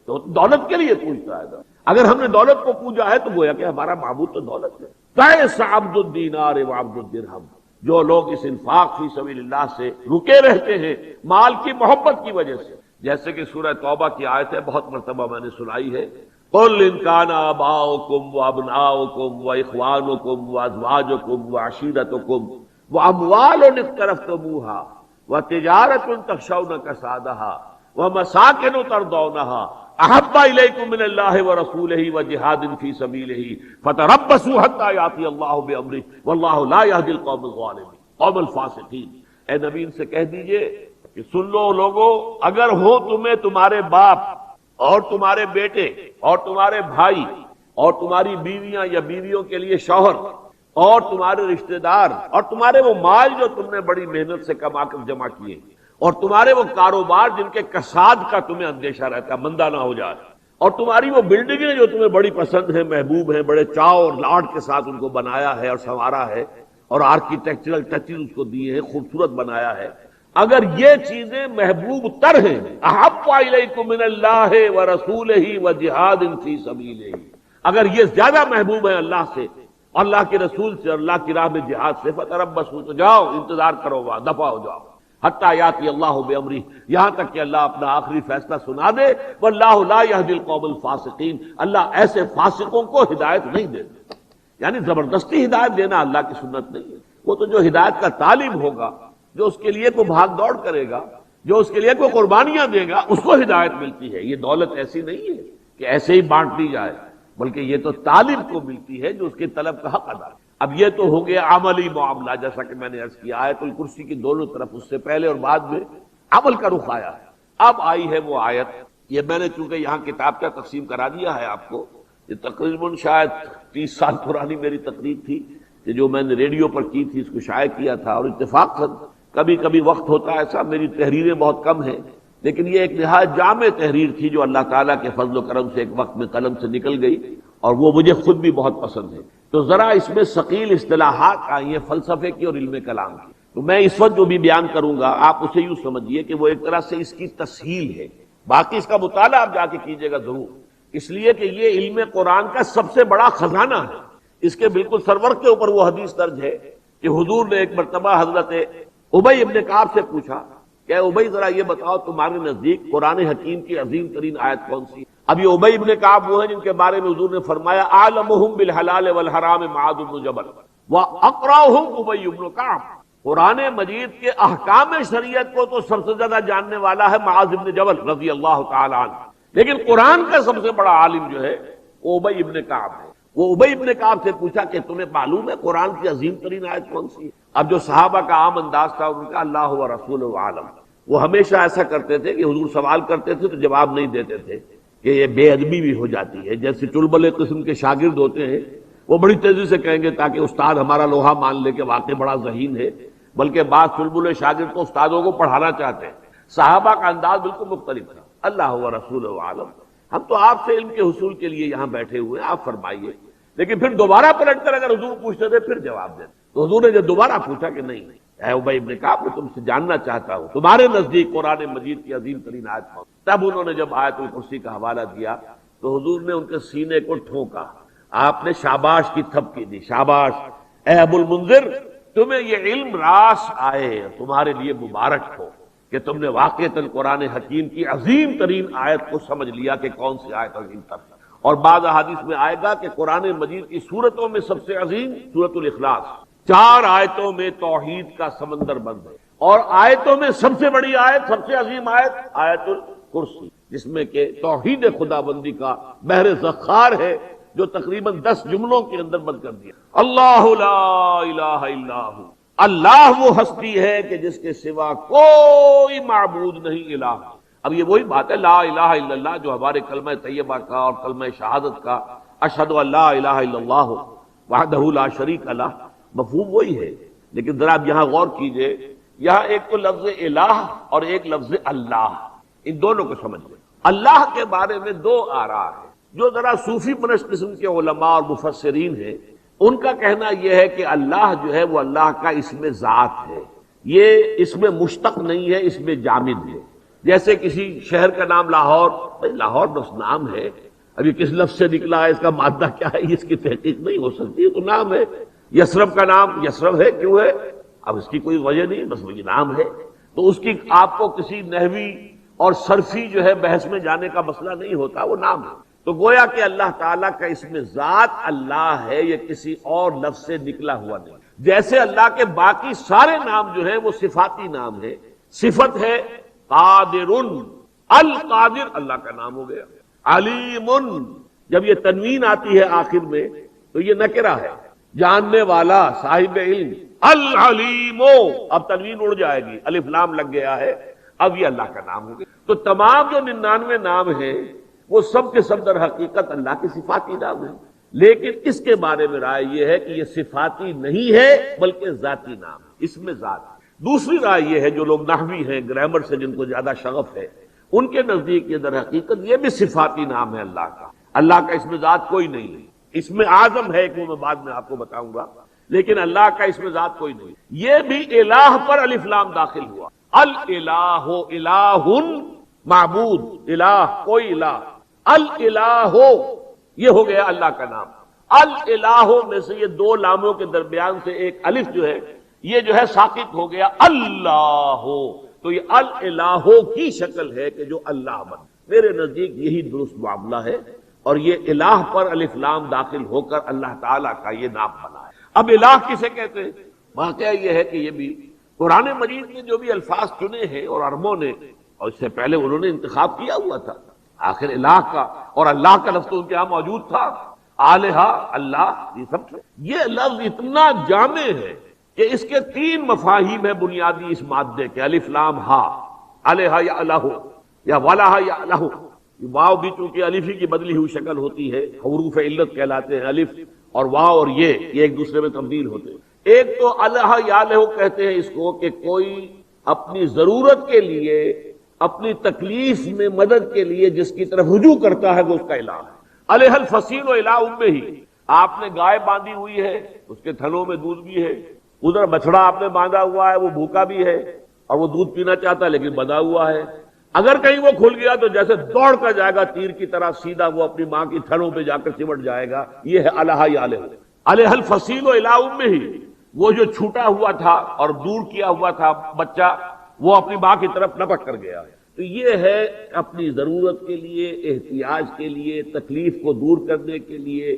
تو دولت کے لیے پوجتا ہے۔ اگر ہم نے دولت کو پوجا ہے تو گویا کہ ہمارا معبود تو دولت ہے۔ تئس عبد الدینار و عبد الدرہم، جو لوگ اس انفاق فی سبیل اللہ سے رکے رہتے ہیں مال کی محبت کی وجہ سے، جیسے کہ سورہ توبہ کی آیت ہے، بہت مرتبہ میں نے سنائی ہے، قل ان کان آباؤکم وابناؤکم واخوانکم وازواجکم وعشیرتکم واموال اقترفتموها وتجارۃ تخشون کسادها ومساکن ترضونها احب الیکم من اللہ ورسولہ وجہاد فی سبیلہ فتربصوا حتی یاتی اللہ بامرہ واللہ لا یہدی القوم الظالمین، قوم الفاسقین۔ اے نبی ان سے کہہ دیجئے کہ سن لو لوگو، اگر ہو تمہیں تمہارے باپ اور تمہارے بیٹے اور تمہارے بھائی اور تمہاری بیویاں یا بیویوں کے لیے شوہر اور تمہارے رشتہ دار اور تمہارے وہ مال جو تم نے بڑی محنت سے کما کر جمع کیے، اور تمہارے وہ کاروبار جن کے کساد کا تمہیں اندیشہ رہتا ہے مندہ نہ ہو جائے، اور تمہاری وہ بلڈنگیں جو تمہیں بڑی پسند ہیں، محبوب ہیں، بڑے چاؤ اور لاڈ کے ساتھ ان کو بنایا ہے اور سنوارا ہے اور آرکیٹیکچرل ٹچز اس کو دیے ہیں، خوبصورت بنایا ہے، اگر یہ چیزیں محبوب تر ہیں، احب الیکم من اللہ ورسولہ وجہاد فی سبیلہ، اگر یہ زیادہ محبوب ہے اللہ سے، اللہ کے رسول سے، اللہ کی راہ میں جہاد سے، فتربصوا، تو جاؤ انتظار کرو، وہاں دفع ہو جاؤ، حتی یاتی اللہ بامرہ، یہاں تک کہ اللہ اپنا آخری فیصلہ سنا دے، واللہ لا یہدی القوم الفاسقین، اللہ ایسے فاسقوں کو ہدایت نہیں دیتا۔ یعنی زبردستی ہدایت دینا اللہ کی سنت نہیں ہے، وہ تو جو ہدایت کا طالب ہوگا، جو اس کے لیے کوئی بھاگ دوڑ کرے گا، جو اس کے لیے کوئی قربانیاں دے گا، اس کو ہدایت ملتی ہے۔ یہ دولت ایسی نہیں ہے کہ ایسے ہی بانٹ دی جائے، بلکہ یہ تو طالب کو ملتی ہے جو اس کے طلب کا حق ادا کرے۔ اب یہ تو ہو گیا عملی معاملہ، جیسا کہ میں نے عرض کیا آیت الکرسی کی دونوں طرف اس سے پہلے اور بعد میں عمل کا رخ آیا ہے۔ اب آئی ہے وہ آیت، یہ میں نے چونکہ یہاں کتاب کا تقسیم کرا دیا ہے آپ کو، یہ تقریباً شاید 30 سال پرانی میری تقریر تھی کہ جو میں نے ریڈیو پر کی تھی، اس کو شائع کیا تھا، اور اتفاق سے کبھی کبھی وقت ہوتا ہے ایسا، میری تحریریں بہت کم ہیں، لیکن یہ ایک نہایت جامع تحریر تھی جو اللہ تعالیٰ کے فضل و کرم سے ایک وقت میں قلم سے نکل گئی، اور وہ مجھے خود بھی بہت پسند ہے۔ تو ذرا اس میں ثقیل اصطلاحات آئی ہیں فلسفے کی اور علم کلام کی، تو میں اس وقت جو بھی بیان کروں گا آپ اسے یوں سمجھیے کہ وہ ایک طرح سے اس کی تسہیل ہے، باقی اس کا مطالعہ آپ جا کے کیجیے گا ضرور، اس لیے کہ یہ علم قرآن کا سب سے بڑا خزانہ ہے۔ اس کے بالکل سرور کے اوپر وہ حدیث درج ہے کہ حضور نے ایک مرتبہ حضرت ابی ابن کعب سے پوچھا کہ ابی ذرا یہ بتاؤ تمہارے نزدیک قرآن حکیم کی عظیم ترین آیت کون سی؟ اب یہ ابی ابن کعب وہ ہیں جن کے بارے میں حضور نے فرمایا اعلمہم بالحلال والحرام معاذ بن جبل واقرأہم ابی ابن کعب، قرآن مجید کے احکام شریعت کو تو سب سے زیادہ جاننے والا ہے معاذ بن جبل رضی اللہ تعالی عنہ، لیکن قرآن کا سب سے بڑا عالم جو ہے وہ ابی ابن کعب ہے۔ وہ ابی ابن کعب سے پوچھا کہ تمہیں معلوم ہے قرآن کی عظیم ترین آیت کون سی ہے؟ اب جو صحابہ کا عام انداز تھا ان کا اللہ و رسول عالم، وہ ہمیشہ ایسا کرتے تھے کہ حضور سوال کرتے تھے تو جواب نہیں دیتے تھے کہ یہ بے ادبی بھی ہو جاتی ہے، جیسے چلبلے قسم کے شاگرد ہوتے ہیں، وہ بڑی تیزی سے کہیں گے تاکہ استاد ہمارا لوہا مان لے کہ واقعی بڑا ذہین ہے، بلکہ بعض چلبلے شاگرد تو استادوں کو پڑھانا چاہتے ہیں۔ صحابہ کا انداز بالکل مختلف تھا، اللہ و رسول عالم، ہم تو آپ سے علم کے حصول کے لیے یہاں بیٹھے ہوئے ہیں، آپ فرمائیے، لیکن پھر دوبارہ پلٹ کر اگر حضور پوچھتے تھے پھر جواب دیتے، تو حضور نے جب دوبارہ پوچھا کہ نہیں اے ابی ابن کعب، میں تم سے جاننا چاہتا ہوں تمہارے نزدیک قرآن مجید کی عظیم ترین آیت کون؟ تب انہوں نے جب آیت الکرسی کا حوالہ دیا تو حضور نے ان کے سینے کو ٹھونکا، آپ نے شاباش کی تھپکی دی، شاباش اے ابو المنذر، تمہیں یہ علم راس آئے، تمہارے لیے مبارک ہو کہ تم نے واقعتاً قرآن حکیم کی عظیم ترین آیت کو سمجھ لیا کہ کون سی آیت عظیم تر۔ اور بعض احادیث میں آئے گا کہ قرآن مجید کی سورتوں میں سب سے عظیم سورۃ الاخلاص، 4 آیتوں میں توحید کا سمندر بند ہے، اور آیتوں میں سب سے بڑی آیت، سب سے عظیم آیت آیت الکرسی، جس میں کہ توحید خدا بندی کا بحر ذخار ہے، جو تقریباً 10 جملوں کے اندر بند کر دیا۔ اللہ لا الہ الا ہو، اللہ وہ ہستی ہے کہ جس کے سوا کوئی معبود نہیں الہ۔ اب یہ وہی بات ہے لا الہ الا اللہ جو ہمارے کلمہ طیبہ کا اور کلمہ شہادت کا اشہد ان لا الہ الا اللہ وحدہ لا شریک لہ، مفہوم وہی ہے، لیکن ذرا اب یہاں غور کیجئے، یہاں ایک تو لفظ الہ اور ایک لفظ اللہ، ان دونوں کو سمجھیں۔ اللہ کے بارے میں 2 آراء ہیں، جو ذرا صوفی پرست قسم کے علماء اور مفسرین ہیں، ان کا کہنا یہ ہے کہ اللہ جو ہے وہ اللہ کا اسم ذات ہے، یہ اسم مشتق نہیں ہے، اسم جامد ہے۔ جیسے کسی شہر کا نام لاہور، لاہور بس نام ہے، اب یہ کس لفظ سے نکلا ہے، اس کا مادہ کیا ہے، اس کی تحقیق نہیں ہو سکتی، یہ تو نام ہے۔ یثرب کا نام یثرب ہے، کیوں ہے؟ اب اس کی کوئی وجہ نہیں، بس وہی نام ہے، تو اس کی آپ کو کسی نحوی اور صرفی جو ہے بحث میں جانے کا مسئلہ نہیں ہوتا، وہ نام ہے۔ تو گویا کہ اللہ تعالیٰ کا اسم ذات اللہ ہے، یہ کسی اور لفظ سے نکلا ہوا نہیں، جیسے اللہ کے باقی سارے نام جو ہیں وہ صفاتی نام ہے۔ صفت ہے قادر، القادر اللہ کا نام ہو گیا، علیم، جب یہ تنوین آتی ہے آخر میں تو یہ نکرہ ہے، جاننے والا، صاحب علم، العلیم، اب تنوین اڑ جائے گی، الف لام لگ گیا ہے، اب یہ اللہ کا نام ہو گیا۔ تو تمام جو 99 نام ہیں وہ سب کے سب در حقیقت اللہ کے صفاتی نام ہیں، لیکن اس کے بارے میں رائے یہ ہے کہ یہ صفاتی نہیں ہے بلکہ ذاتی نام، اس میں ذات۔ دوسری رائے یہ ہے، جو لوگ نحوی ہیں، گرامر سے جن کو زیادہ شغف ہے، ان کے نزدیک یہ در حقیقت یہ بھی صفاتی نام ہے اللہ کا، اللہ کا اسم ذات کوئی نہیں ہے، اسم اعظم ہے کہ میں بعد میں آپ کو بتاؤں گا، لیکن اللہ کا اسم ذات کوئی نہیں۔ یہ بھی الہ پر الف لام داخل ہوا، الالہ، الہ معبود، الہ کوئی الہ، الالہ یہ ہو گیا اللہ کا نام۔ الالہ میں سے یہ دو لاموں کے درمیان سے ایک الف جو ہے یہ جو ہے ساقط ہو گیا اللہ، تو یہ الالہ کی شکل ہے کہ جو اللہ بن۔ میرے نزدیک یہی درست معاملہ ہے، اور یہ الہ پر الف لام داخل ہو کر اللہ تعالیٰ کا یہ نام بنا ہے۔ اب الہ کسے کہتے ہیں؟ واقعہ یہ ہے کہ یہ بھی قرآن مجید میں جو بھی الفاظ چنے ہیں اور عربوں نے، اور اس سے پہلے انہوں نے انتخاب کیا ہوا تھا آخر الہ کا، اور اللہ کا لفظ ان کے یہاں موجود تھا، الہ اللہ، یہ سب یہ لفظ اتنا جامع ہے کہ اس کے تین مفاہیم ہیں بنیادی اس مادے کے، الف لام ہا، الہ یا الہ یا ولہ یا الہ۔ واو بھی چونکہ الفی کی بدلی ہوئی شکل ہوتی ہے، حروف علت کہلاتے ہیں الف اور واو، اور یہ ایک دوسرے میں تبدیل ہوتے ہیں۔ ایک تو الہ یا الہ کہتے ہیں اس کو کہ کوئی اپنی ضرورت کے لیے، اپنی تکلیف میں مدد کے لیے جس کی طرف رجوع کرتا ہے وہ اس کا الہ ہے۔ الہ الفصیل و الہ امہ، آپ نے گائے باندھی ہوئی ہے، اس کے تھنوں میں دودھ بھی ہے، ادھر بچڑا آپ نے باندھا ہوا ہے، وہ بھوکا بھی ہے اور وہ دودھ پینا چاہتا ہے لیکن بندھا ہوا ہے۔ اگر کہیں وہ کھل گیا تو جیسے دوڑ کر جائے گا تیر کی طرح، سیدھا وہ اپنی ماں کی تھنوں پہ جا کر چمٹ جائے گا۔ یہ ہے الہ یا الہ۔ الہ الفصیل و الہ امہ، وہ جو چھوٹا ہوا تھا اور دور کیا ہوا تھا بچہ، وہ اپنی ماں کی طرف لپک کر گیا۔ تو یہ ہے اپنی ضرورت کے لیے، احتیاج کے لیے، تکلیف کو دور کرنے کے لیے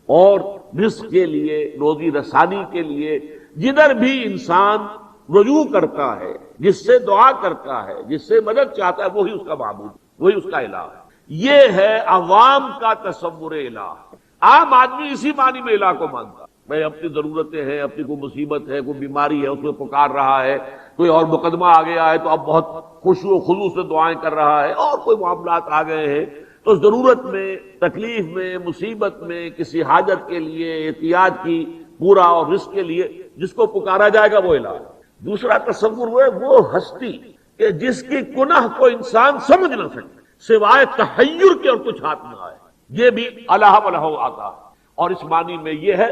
اور رزق کے لیے، روزی رسانی کے لیے، جدھر بھی انسان رجوع کرتا ہے، جس سے دعا کرتا ہے، جس سے مدد چاہتا ہے، وہی اس کا معبود، وہی اس کا الہ ہے۔ یہ ہے عوام کا تصور الہ۔ عام آدمی اسی معنی میں الہ کو مانتا، میں اپنی ضرورتیں ہیں، اپنی کوئی مصیبت ہے، کوئی بیماری ہے، اس میں پکار رہا ہے، کوئی اور مقدمہ آ گیا ہے تو اب بہت خشوع و خضوع سے دعائیں کر رہا ہے، اور کوئی معاملات آ گئے ہیں تو ضرورت میں، تکلیف میں، مصیبت میں، کسی حاجت کے لیے، احتیاج کی پورا اور رزق کے لیے جس کو پکارا جائے گا وہ الہ ہے۔ دوسرا تصور ہے وہ ہستی کہ جس کی کنہ کو انسان سمجھ نہ سکے، سوائے تحیر کے اور کچھ ہاتھ نہ آئے، یہ بھی الہ ولہ آتا ہے۔ اور اس معنی میں یہ ہے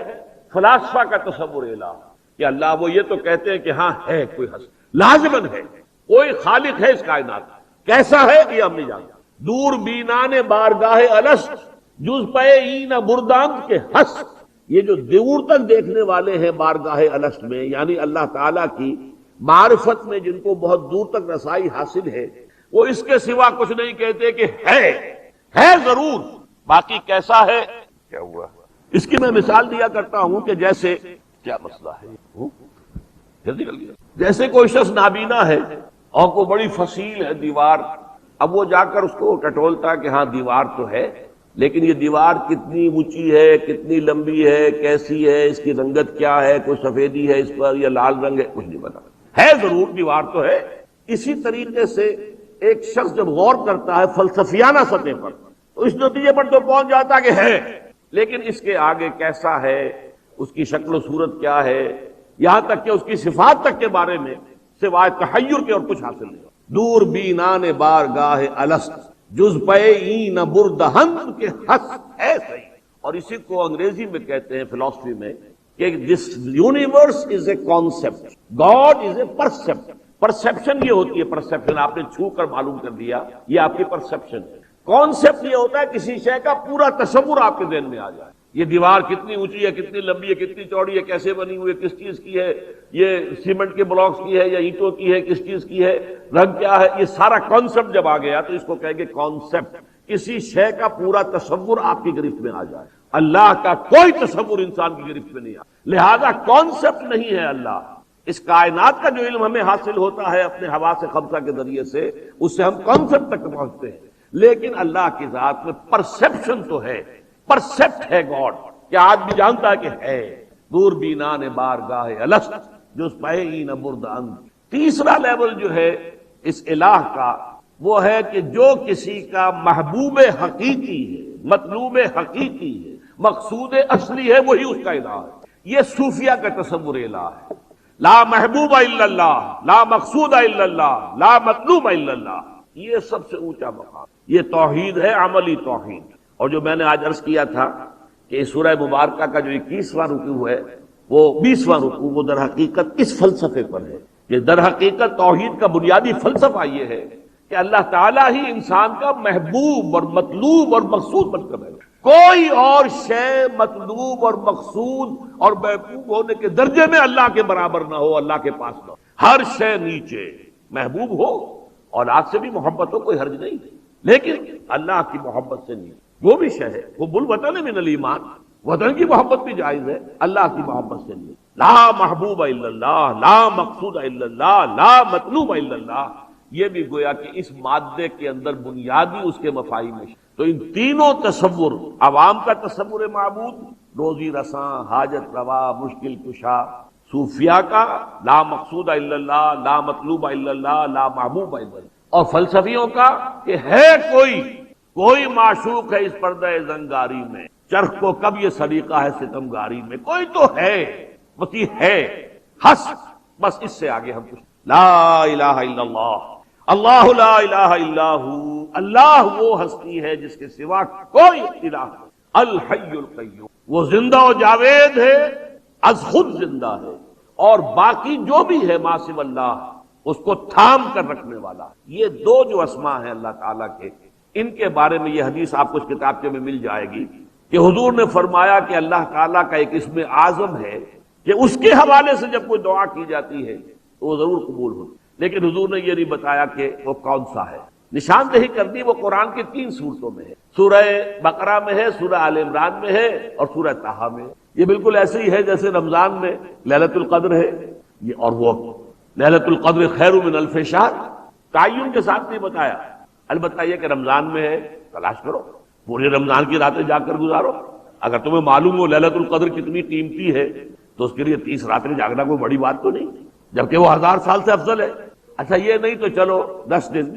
فلاسفہ کا تصور الہ کہ اللہ وہ یہ تو کہتے ہیں کہ ہاں ہے کوئی ہستی، لازماً ہے، کوئی خالق ہے اس کائنات، کیسا ہے یہ ہم نہیں جانتے۔ دور بینان بارگاہ الست جز پے این مرداند کے ہست، یہ جو دور تک دیکھنے والے ہیں بارگاہ الست میں، یعنی اللہ تعالیٰ کی معرفت میں جن کو بہت دور تک رسائی حاصل ہے، وہ اس کے سوا کچھ نہیں کہتے کہ ہے ضرور، باقی کیسا ہے کیا ہوا۔ اس کی میں مثال دیا کرتا ہوں کہ جیسے کیا مسئلہ ہے، جلدی کر لیا، جیسے کوئی شخص نابینا ہے اور کوئی بڑی فصیل ہے دیوار، اب وہ جا کر اس کو ٹٹولتا کہ ہاں دیوار تو ہے، لیکن یہ دیوار کتنی اونچی ہے، کتنی لمبی ہے، کیسی ہے، اس کی رنگت کیا ہے، کوئی سفیدی ہے اس پر یا لال رنگ ہے، کچھ نہیں پتا، ہے ضرور دیوار تو ہے۔ اسی طریقے سے ایک شخص جب غور کرتا ہے فلسفیانہ سطح پر تو اس نتیجے پر تو پہنچ جاتا کہ ہے، لیکن اس کے آگے کیسا ہے، اس کی شکل و صورت کیا ہے، یہاں تک کہ اس کی صفات تک کے بارے میں سوائے تحیر کے اور کچھ حاصل نہیں۔ دور بینان بارگاہ الست جز پے این بردہند کے ہس ہے صحیح۔ اور اسی کو انگریزی میں کہتے ہیں فلسفی میں کہ this universe is a concept, God is a percept. Perception یہ ہوتی ہے، پرسیپشن آپ نے چھو کر معلوم کر دیا، یہ آپ کی پرسیپشن ہے۔ کانسیپٹ یہ ہوتا ہے کسی شے کا پورا تصور آپ کے ذہن میں آ جائے، یہ دیوار کتنی اونچی ہے، کتنی لمبی ہے، کتنی چوڑی ہے، کیسے بنی ہوئی ہے، کس چیز کی ہے، یہ سیمنٹ کے بلاکس کی ہے یا اینٹوں کی ہے، کس چیز کی ہے، رنگ کیا ہے، یہ سارا کانسیپٹ جب آ گیا تو اس کو کہیں گے کانسیپٹ۔ کسی شے کا پورا تصور آپ کی گرفت میں آ جائے۔ اللہ کا کوئی تصور انسان کی گرفت میں نہیں آتا، لہذا کانسیپٹ نہیں ہے اللہ۔ اس کائنات کا جو علم ہمیں حاصل ہوتا ہے اپنے حواس خمسہ کے ذریعے سے، اس سے ہم کانسیپٹ تک پہنچتے ہیں، لیکن اللہ کی ذات میں پرسیپشن تو ہے، پرسیپٹ ہے گاڈ، کہ آدمی جانتا ہے کہ ہے۔ دور بینان بارگاہ الست جز پے این بردہند۔ تیسرا لیول جو ہے اس الہ کا وہ ہے کہ جو کسی کا محبوب حقیقی ہے، مطلوب حقیقی ہے، مقصود اصلی ہے، وہی اس کا الہ ہے۔ یہ صوفیہ کا تصور الہ ہے۔ لا محبوب الا اللہ، لا مقصود الا اللہ، لا مطلوب الا اللہ، یہ سب سے اونچا مقام، یہ توحید ہے، عملی توحید۔ اور جو میں نے آج عرض کیا تھا کہ اس سورہ مبارکہ کا جو 21واں رکوع ہے، وہ 20واں رکوع، وہ در حقیقت اس فلسفے پر ہے کہ در حقیقت توحید کا بنیادی فلسفہ یہ ہے کہ کہ اللہ تعالیٰ ہی انسان کا محبوب اور مطلوب اور مقصود بن کر بیٹھا. کوئی اور شے مطلوب اور مقصود اور محبوب ہونے کے درجے میں اللہ کے برابر نہ ہو، اللہ کے پاس نہ ہو. ہر شے نیچے. محبوب ہو، اولاد سے بھی محبت ہو، کوئی حرج نہیں، لیکن اللہ کی محبت سے نہیں. وہ بھی شے ہے، وہ الوطن من الایمان، وطن کی محبت بھی جائز ہے، اللہ کی محبت سے نہیں. لا محبوب الا اللہ، لا مقصود الا اللہ، لا مطلوب الا اللہ. یہ بھی گویا کہ اس مادے کے اندر بنیادی اس کے مفاہیم ہے. تو ان تینوں تصور، عوام کا تصور معبود، روزی رساں، حاجت روا، مشکل کشا. صوفیاء کا لا مقصود الا اللہ، لا مطلوب الا اللہ، لا محبوب الا اللہ. اور فلسفیوں کا کہ ہے کوئی معشوق ہے اس پردہ زنگاری میں، چرخ کو کب یہ سلیقہ ہے ستمگاری میں. کوئی تو ہے، وہی ہے، ہس، بس اس سے آگے ہم کچھ. لا الہ الا اللہ، اللہ لا الہ الا ہو. اللہ وہ ہستی ہے جس کے سوا کوئی الہ نہیں. الحی القیوم، وہ زندہ و جاوید ہے، از خود زندہ ہے، اور باقی جو بھی ہے ما سوی اللہ اس کو تھام کر رکھنے والا. یہ دو جو اسماء ہیں اللہ تعالیٰ کے، ان کے بارے میں یہ حدیث آپ کو اس کتابچے میں مل جائے گی کہ حضور نے فرمایا کہ اللہ تعالیٰ کا ایک اسم اعظم ہے کہ اس کے حوالے سے جب کوئی دعا کی جاتی ہے تو وہ ضرور قبول ہوتی. لیکن حضور نے یہ نہیں بتایا کہ وہ کون سا ہے. نشاندہی کر دی وہ قرآن کی 3 صورتوں میں ہے. سورہ بقرہ میں ہے، سورہ آل عمران میں ہے، اور سورہ طٰہٰ میں ہے. یہ بالکل ایسے ہی ہے جیسے رمضان میں لیلۃ القدر ہے، یہ اور وہ لیلۃ القدر خیر من الف شہر. تعین کے ساتھ نہیں بتایا، البتہ یہ کہ رمضان میں ہے، تلاش کرو، پورے رمضان کی راتیں جا کر گزارو. اگر تمہیں معلوم ہو لیلۃ القدر کتنی قیمتی ہے تو اس کے لیے 30 راتیں جاگنا کوئی بڑی بات تو نہیں، جبکہ وہ 1000 سال سے افضل ہے. اچھا یہ نہیں تو چلو 10 دن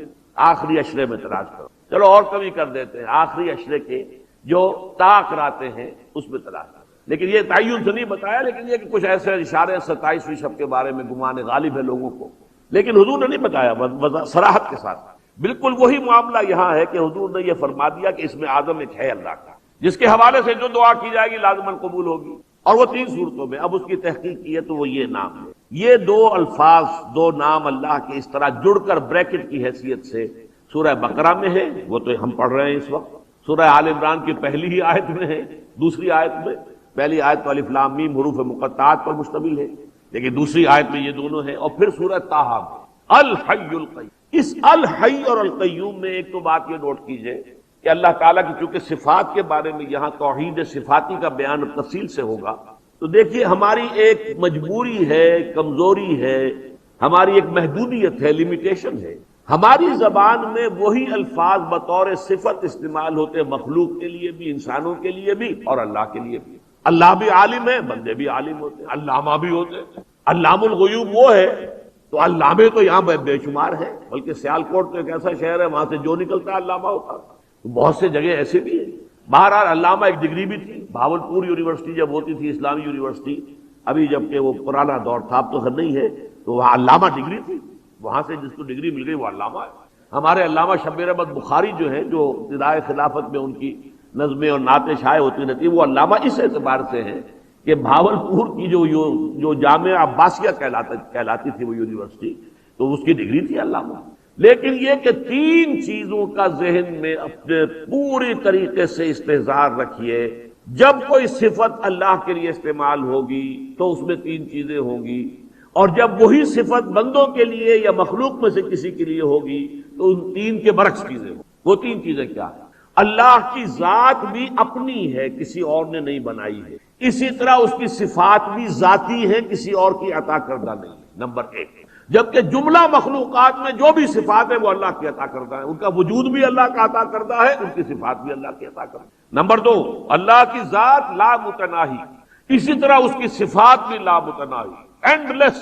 آخری عشرے میں تلاش کرو. چلو اور کمی کر دیتے ہیں، آخری عشرے کے جو طاق راتیں ہیں اس میں تلاش کرو. لیکن یہ تعین سے نہیں بتایا، لیکن یہ کہ کچھ ایسے اشارے 27ویں شب کے بارے میں گمان غالب ہے لوگوں کو، لیکن حضور نے نہیں بتایا صراحت کے ساتھ. بالکل وہی معاملہ یہاں ہے کہ حضور نے یہ فرما دیا کہ اس میں اعظم ایک ہے اللہ کا، جس کے حوالے سے جو دعا کی جائے گی لازماً قبول ہوگی. اور وہ 3 صورتوں میں. اب اس کی تحقیق کی ہے تو وہ یہ نام ہے. یہ 2 الفاظ، 2 نام اللہ کے اس طرح جڑ کر بریکٹ کی حیثیت سے سورہ بقرہ میں ہے، وہ تو ہم پڑھ رہے ہیں اس وقت. سورہ آل عمران کی پہلی ہی آیت میں ہے، دوسری آیت میں. پہلی آیت تو الف لام میم حروف مقطعات پر مشتمل ہے، لیکن دوسری آیت میں یہ دونوں ہیں. اور پھر سورہ طٰہٰ میں الحی القیوم. اس الحی اور القیوم میں ایک تو بات یہ نوٹ کیجئے کہ اللہ تعالیٰ کی چونکہ صفات کے بارے میں یہاں توحید صفاتی کا بیان تفصیل سے ہوگا، تو دیکھیے ہماری ایک مجبوری ہے، کمزوری ہے، ہماری ایک محدودیت ہے، لمیٹیشن ہے. ہماری زبان میں وہی الفاظ بطور صفت استعمال ہوتے مخلوق کے لیے بھی، انسانوں کے لیے بھی، اور اللہ کے لیے بھی. اللہ بھی عالم ہے، بندے بھی عالم ہوتے ہیں، علامہ بھی ہوتے ہیں. علام الغیوب وہ ہے، تو علامے تو یہاں بے شمار ہیں، بلکہ سیالکوٹ تو ایک ایسا شہر ہے وہاں سے جو نکلتا ہے علامہ ہوتا ہے. بہت سے جگہ ایسے بھی ہیں. بہرحال علامہ ایک ڈگری بھی تھی. بھاولپور یونیورسٹی جب ہوتی تھی اسلامی یونیورسٹی، ابھی جبکہ وہ پرانا دور تھا، اب تو خیر نہیں ہے، تو وہاں علامہ ڈگری تھی. وہاں سے جس کو ڈگری مل گئی وہ علامہ ہے. ہمارے علامہ شبیر احمد بخاری جو ہیں، جو ابتدائے خلافت میں ان کی نظمیں اور نعتیں شائع ہوتی رہتی، وہ علامہ اس اعتبار سے ہیں کہ بھاولپور کی جو جامعہ عباسیہ کہلاتی تھی وہ یونیورسٹی، تو اس کی ڈگری تھی علامہ. لیکن یہ کہ 3 چیزوں کا ذہن میں اپنے پوری طریقے سے استحضار رکھیے. جب کوئی صفت اللہ کے لیے استعمال ہوگی تو اس میں 3 چیزیں ہوں گی، اور جب وہی صفت بندوں کے لیے یا مخلوق میں سے کسی کے لیے ہوگی تو ان 3 کے برعکس چیزیں ہوں. وہ 3 چیزیں کیا ہیں؟ اللہ کی ذات بھی اپنی ہے، کسی اور نے نہیں بنائی ہے. اسی طرح اس کی صفات بھی ذاتی ہیں، کسی اور کی عطا کردہ نہیں ہے. نمبر 1. جبکہ جملہ مخلوقات میں جو بھی صفات ہیں وہ اللہ کی عطا کردہ ہیں، ان کا وجود بھی اللہ کا عطا کردہ ہے، ان کی صفات بھی اللہ کی عطا کردہ ہے. نمبر 2. اللہ کی ذات لا متناہی، اسی طرح اس کی صفات بھی لا متناہی، اینڈ لیس،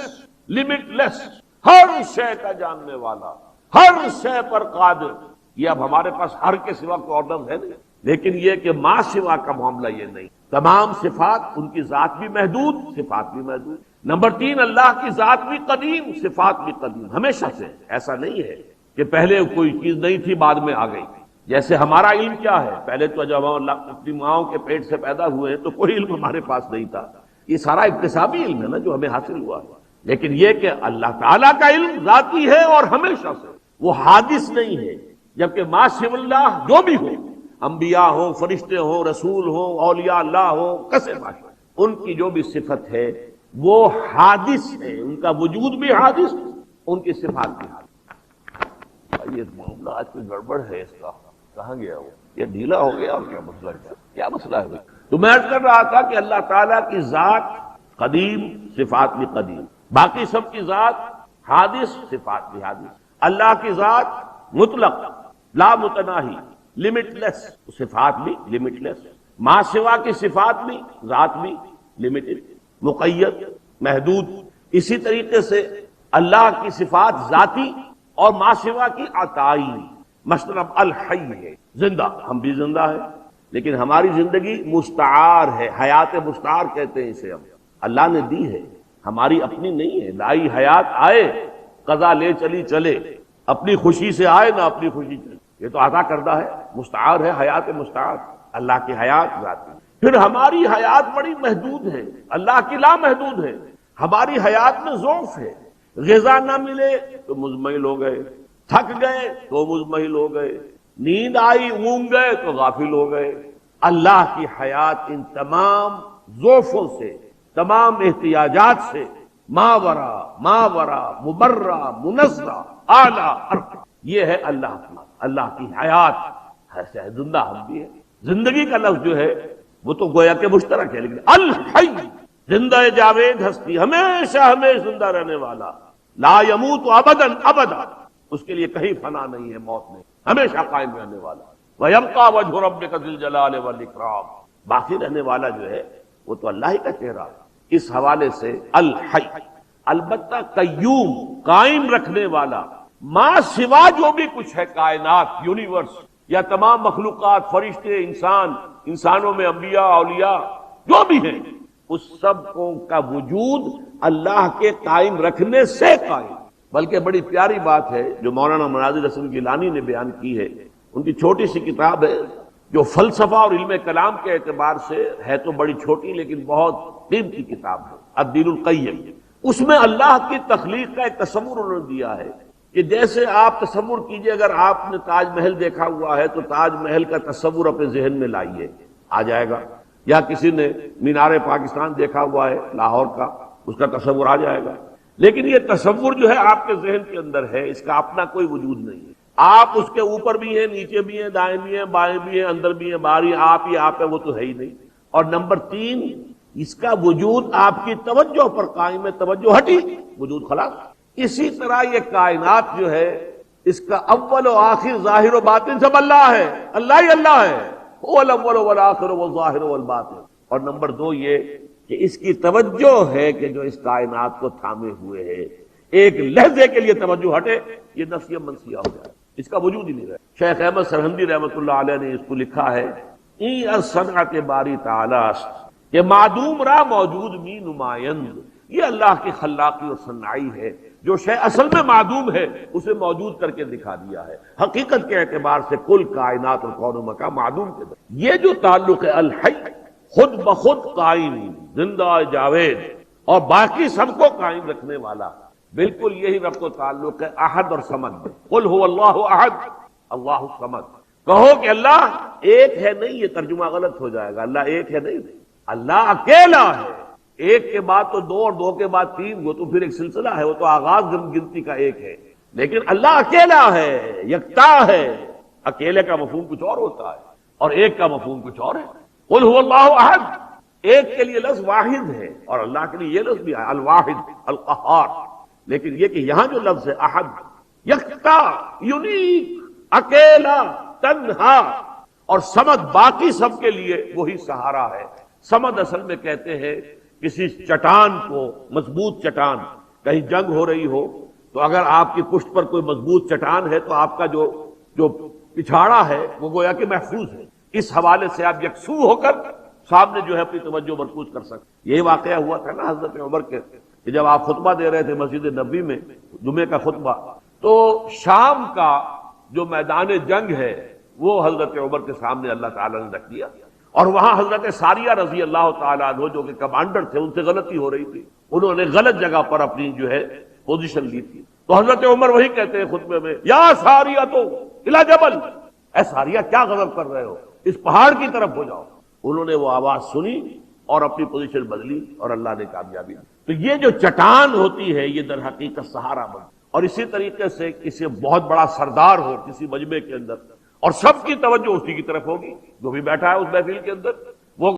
لمٹ لیس، ہر شے کا جاننے والا، ہر شے پر قادر. یہ اب ہمارے پاس ہر کے سوا کوئی اور لفظ ہے نہیں، لیکن یہ کہ ما سوا کا معاملہ یہ نہیں. تمام صفات، ان کی ذات بھی محدود، صفات بھی محدود. نمبر 3. اللہ کی ذات بھی قدیم، صفات بھی قدیم، ہمیشہ سے. ایسا نہیں ہے کہ پہلے کوئی چیز نہیں تھی بعد میں آ گئی. جیسے ہمارا علم کیا ہے، پہلے تو جب ہم اپنی ماؤں کے پیٹ سے پیدا ہوئے ہیں تو کوئی علم ہمارے پاس نہیں تھا. یہ سارا اکتسابی علم ہے نا جو ہمیں حاصل ہوا ہے. لیکن یہ کہ اللہ تعالیٰ کا علم ذاتی ہے اور ہمیشہ سے. وہ حادث نہیں ہے، جبکہ ما سوى اللہ جو بھی ہو، انبیاء ہوں، فرشتے ہوں، رسول ہوں، اولیاء اللہ ہوں، کسے باشا، ان کی جو بھی صفت ہے وہ حادث ہے، ان کا وجود بھی حادث، ان کی صفات بھی حادث۔ یہ معاملہ آج کوئی گڑبڑ ہے، اس کا کہاں گیا وہ؟ یہ ڈھیلا ہو گیا، اور کیا مسئلہ ہے؟ کیا مسئلہ ہے؟ تو میں عرض کر رہا تھا کہ اللہ تعالیٰ کی ذات قدیم، صفات بھی قدیم، باقی سب کی ذات حادث، صفات بھی حادث۔ اللہ کی ذات مطلق، لا متناہی، لمٹ لیس، صفات بھی لمٹ لیس، ما سوا کی صفات بھی، ذات بھی لمیٹڈ، مقید، محدود۔ اسی طریقے سے اللہ کی صفات ذاتی اور ما سوا کی عطائی، مثلا الحی ہے، زندہ، ہم بھی زندہ ہیں، لیکن ہماری زندگی مستعار ہے، حیات مستعار کہتے ہیں اسے ہم، اللہ نے دی ہے، ہماری اپنی نہیں ہے۔ لائی حیات آئے، قضا لے چلی چلے، اپنی خوشی سے آئے نہ اپنی خوشی چلے، یہ تو عطا کردہ ہے، مستعار ہے، حیات مستعار، اللہ کی حیات ذاتی۔ پھر ہماری حیات بڑی محدود ہے، اللہ کی لا محدود ہے۔ ہماری حیات میں ضعف ہے، غذا نہ ملے تو مزمحل ہو گئے، تھک گئے تو مزمحل ہو گئے، نیند آئی اونگ گئے تو غافل ہو گئے۔ اللہ کی حیات ان تمام ضعفوں سے، تمام احتیاجات سے ماورا مبرہ منزہ اعلیٰ ارقى، یہ ہے اللہ کی حیات ہے، زندہ ہم بھی ہے۔ زندگی کا لفظ جو ہے وہ تو گویا کہ مشترک ہے، لیکن الحی، زندہ جاوید ہستی، ہمیشہ ہمیشہ زندہ رہنے والا، لا يموت ابدا ابدا، اس کے لیے کہیں فنا نہیں ہے، موت نہیں، ہمیشہ قائم رہنے والا۔ وَيَبْقَى وَجْهُ رَبِّكَ ذِو الْجَلَالِ وَالْإِكْرَامِ، باقی رہنے والا جو ہے وہ تو اللہ ہی کا چہرہ ہے۔ اس حوالے سے الحی، البتہ قیوم، قائم رکھنے والا، ما سوا جو بھی کچھ ہے کائنات، یونیورس یا تمام مخلوقات، فرشتے، انسانوں میں انبیاء، اولیاء جو بھی ہیں، اس سب کا وجود اللہ کے قائم رکھنے سے قائم۔ بلکہ بڑی پیاری بات ہے جو مولانا مناظر حسن گیلانی نے بیان کی ہے، ان کی چھوٹی سی کتاب ہے جو فلسفہ اور علم کلام کے اعتبار سے ہے تو بڑی چھوٹی لیکن بہت قیمتی کتاب ہے، الدین القیم۔ اس میں اللہ کی تخلیق کا ایک تصور انہوں نے دیا ہے کہ جیسے آپ تصور کیجئے، اگر آپ نے تاج محل دیکھا ہوا ہے تو تاج محل کا تصور اپنے ذہن میں لائیے، آ جائے گا، یا کسی نے مینار پاکستان دیکھا ہوا ہے لاہور کا، اس کا تصور آ جائے گا۔ لیکن یہ تصور جو ہے آپ کے ذہن کے اندر ہے، اس کا اپنا کوئی وجود نہیں ہے، آپ اس کے اوپر بھی ہیں، نیچے بھی ہیں، دائیں بھی ہیں، بائیں بھی ہیں، اندر بھی ہیں، باہر ہی آپ ہی آپ ہے، وہ تو ہے ہی نہیں۔ اور نمبر 3، اس کا وجود آپ کی توجہ پر قائم ہے، توجہ ہٹی وجود خلاص۔ اسی طرح یہ کائنات جو ہے، اس کا اول و آخر، ظاہر و باطن سب اللہ ہے، اللہ ہی اللہ ہے، هو الاول والآخر والظاہر والباطن۔ اور نمبر 2 یہ کہ اس کی توجہ ہے کہ جو اس کائنات کو تھامے ہوئے ہے، ایک لحظے کے لیے توجہ ہٹے، یہ نفسیہ منسیہ ہو جائے، اس کا وجود ہی نہیں رہے۔ شیخ احمد سرہندی رحمۃ اللہ علیہ نے اس کو لکھا ہے، این از صنعت باری تعالی است کہ معدوم را موجود می نمائند۔ یہ اللہ کی خلاقی اور صنعائی ہے، جو شے اصل میں معدوم ہے اسے موجود کر کے دکھا دیا ہے۔ حقیقت کے اعتبار سے کل کائنات اور کون و مکان معدوم کے در۔ یہ جو تعلق ہے الحی، خود بخود قائم، زندہ جاوید اور باقی سب کو قائم رکھنے والا، بالکل یہی ربط و تعلق ہے احد اور صمد میں۔ قل هو اللہ احد اللہ الصمد، کہو کہ اللہ ایک ہے نہیں، یہ ترجمہ غلط ہو جائے گا، اللہ ایک ہے نہیں، اللہ اکیلا ہے۔ ایک کے بعد تو 2 اور 2 کے بعد 3، وہ تو پھر ایک سلسلہ ہے، وہ تو آغاز گنتی کا ایک ہے، لیکن اللہ اکیلا ہے، یکتا ہے۔ اکیلے کا مفہوم کچھ اور ہوتا ہے اور ایک کا مفہوم کچھ اور ہے۔ قل هو اللہ احد، ایک کے لیے لفظ واحد ہے اور اللہ کے لیے یہ لفظ بھی ہے الواحد القہار، لیکن یہ کہ یہاں جو لفظ ہے احد، یکتا، یونیک، اکیلا، تنہا، اور صمد باقی سب کے لیے وہی سہارا ہے۔ صمد اصل میں کہتے ہیں کسی چٹان کو، مضبوط چٹان، کہیں جنگ ہو رہی ہو تو اگر آپ کی پشت پر کوئی مضبوط چٹان ہے تو آپ کا جو پچھاڑا ہے وہ گویا کہ محفوظ ہے، اس حوالے سے آپ یکسو ہو کر سامنے جو ہے اپنی توجہ مرکوز کر سکتے۔ یہی واقعہ ہوا تھا نا حضرت عمر کے، کہ جب آپ خطبہ دے رہے تھے مسجد نبوی میں، جمعے کا خطبہ، تو شام کا جو میدان جنگ ہے وہ حضرت عمر کے سامنے اللہ تعالیٰ نے رکھ دیا، اور وہاں حضرت ساریہ رضی اللہ تعالیٰ عنہ جو کہ کمانڈر تھے، ان سے غلطی ہو رہی تھی، انہوں نے غلط جگہ پر اپنی جو ہے پوزیشن لی تھی، تو حضرت عمر وہی کہتے ہیں خطبے میں، یا ساریہ تو الی جبل، اے ساریہ کیا غضب کر رہے ہو، اس پہاڑ کی طرف ہو جاؤ۔ انہوں نے وہ آواز سنی اور اپنی پوزیشن بدلی اور اللہ نے کامیابی دی۔ تو یہ جو چٹان ہوتی ہے یہ در حقیقت سہارا بنتی، اور اسی طریقے سے کسی بہت بڑا سردار ہو کسی مجمع کے اندر اور سب کی توجہ اسی کی طرف ہوگی، جو بھی بیٹھا ہے اس محفل کے اندر وہ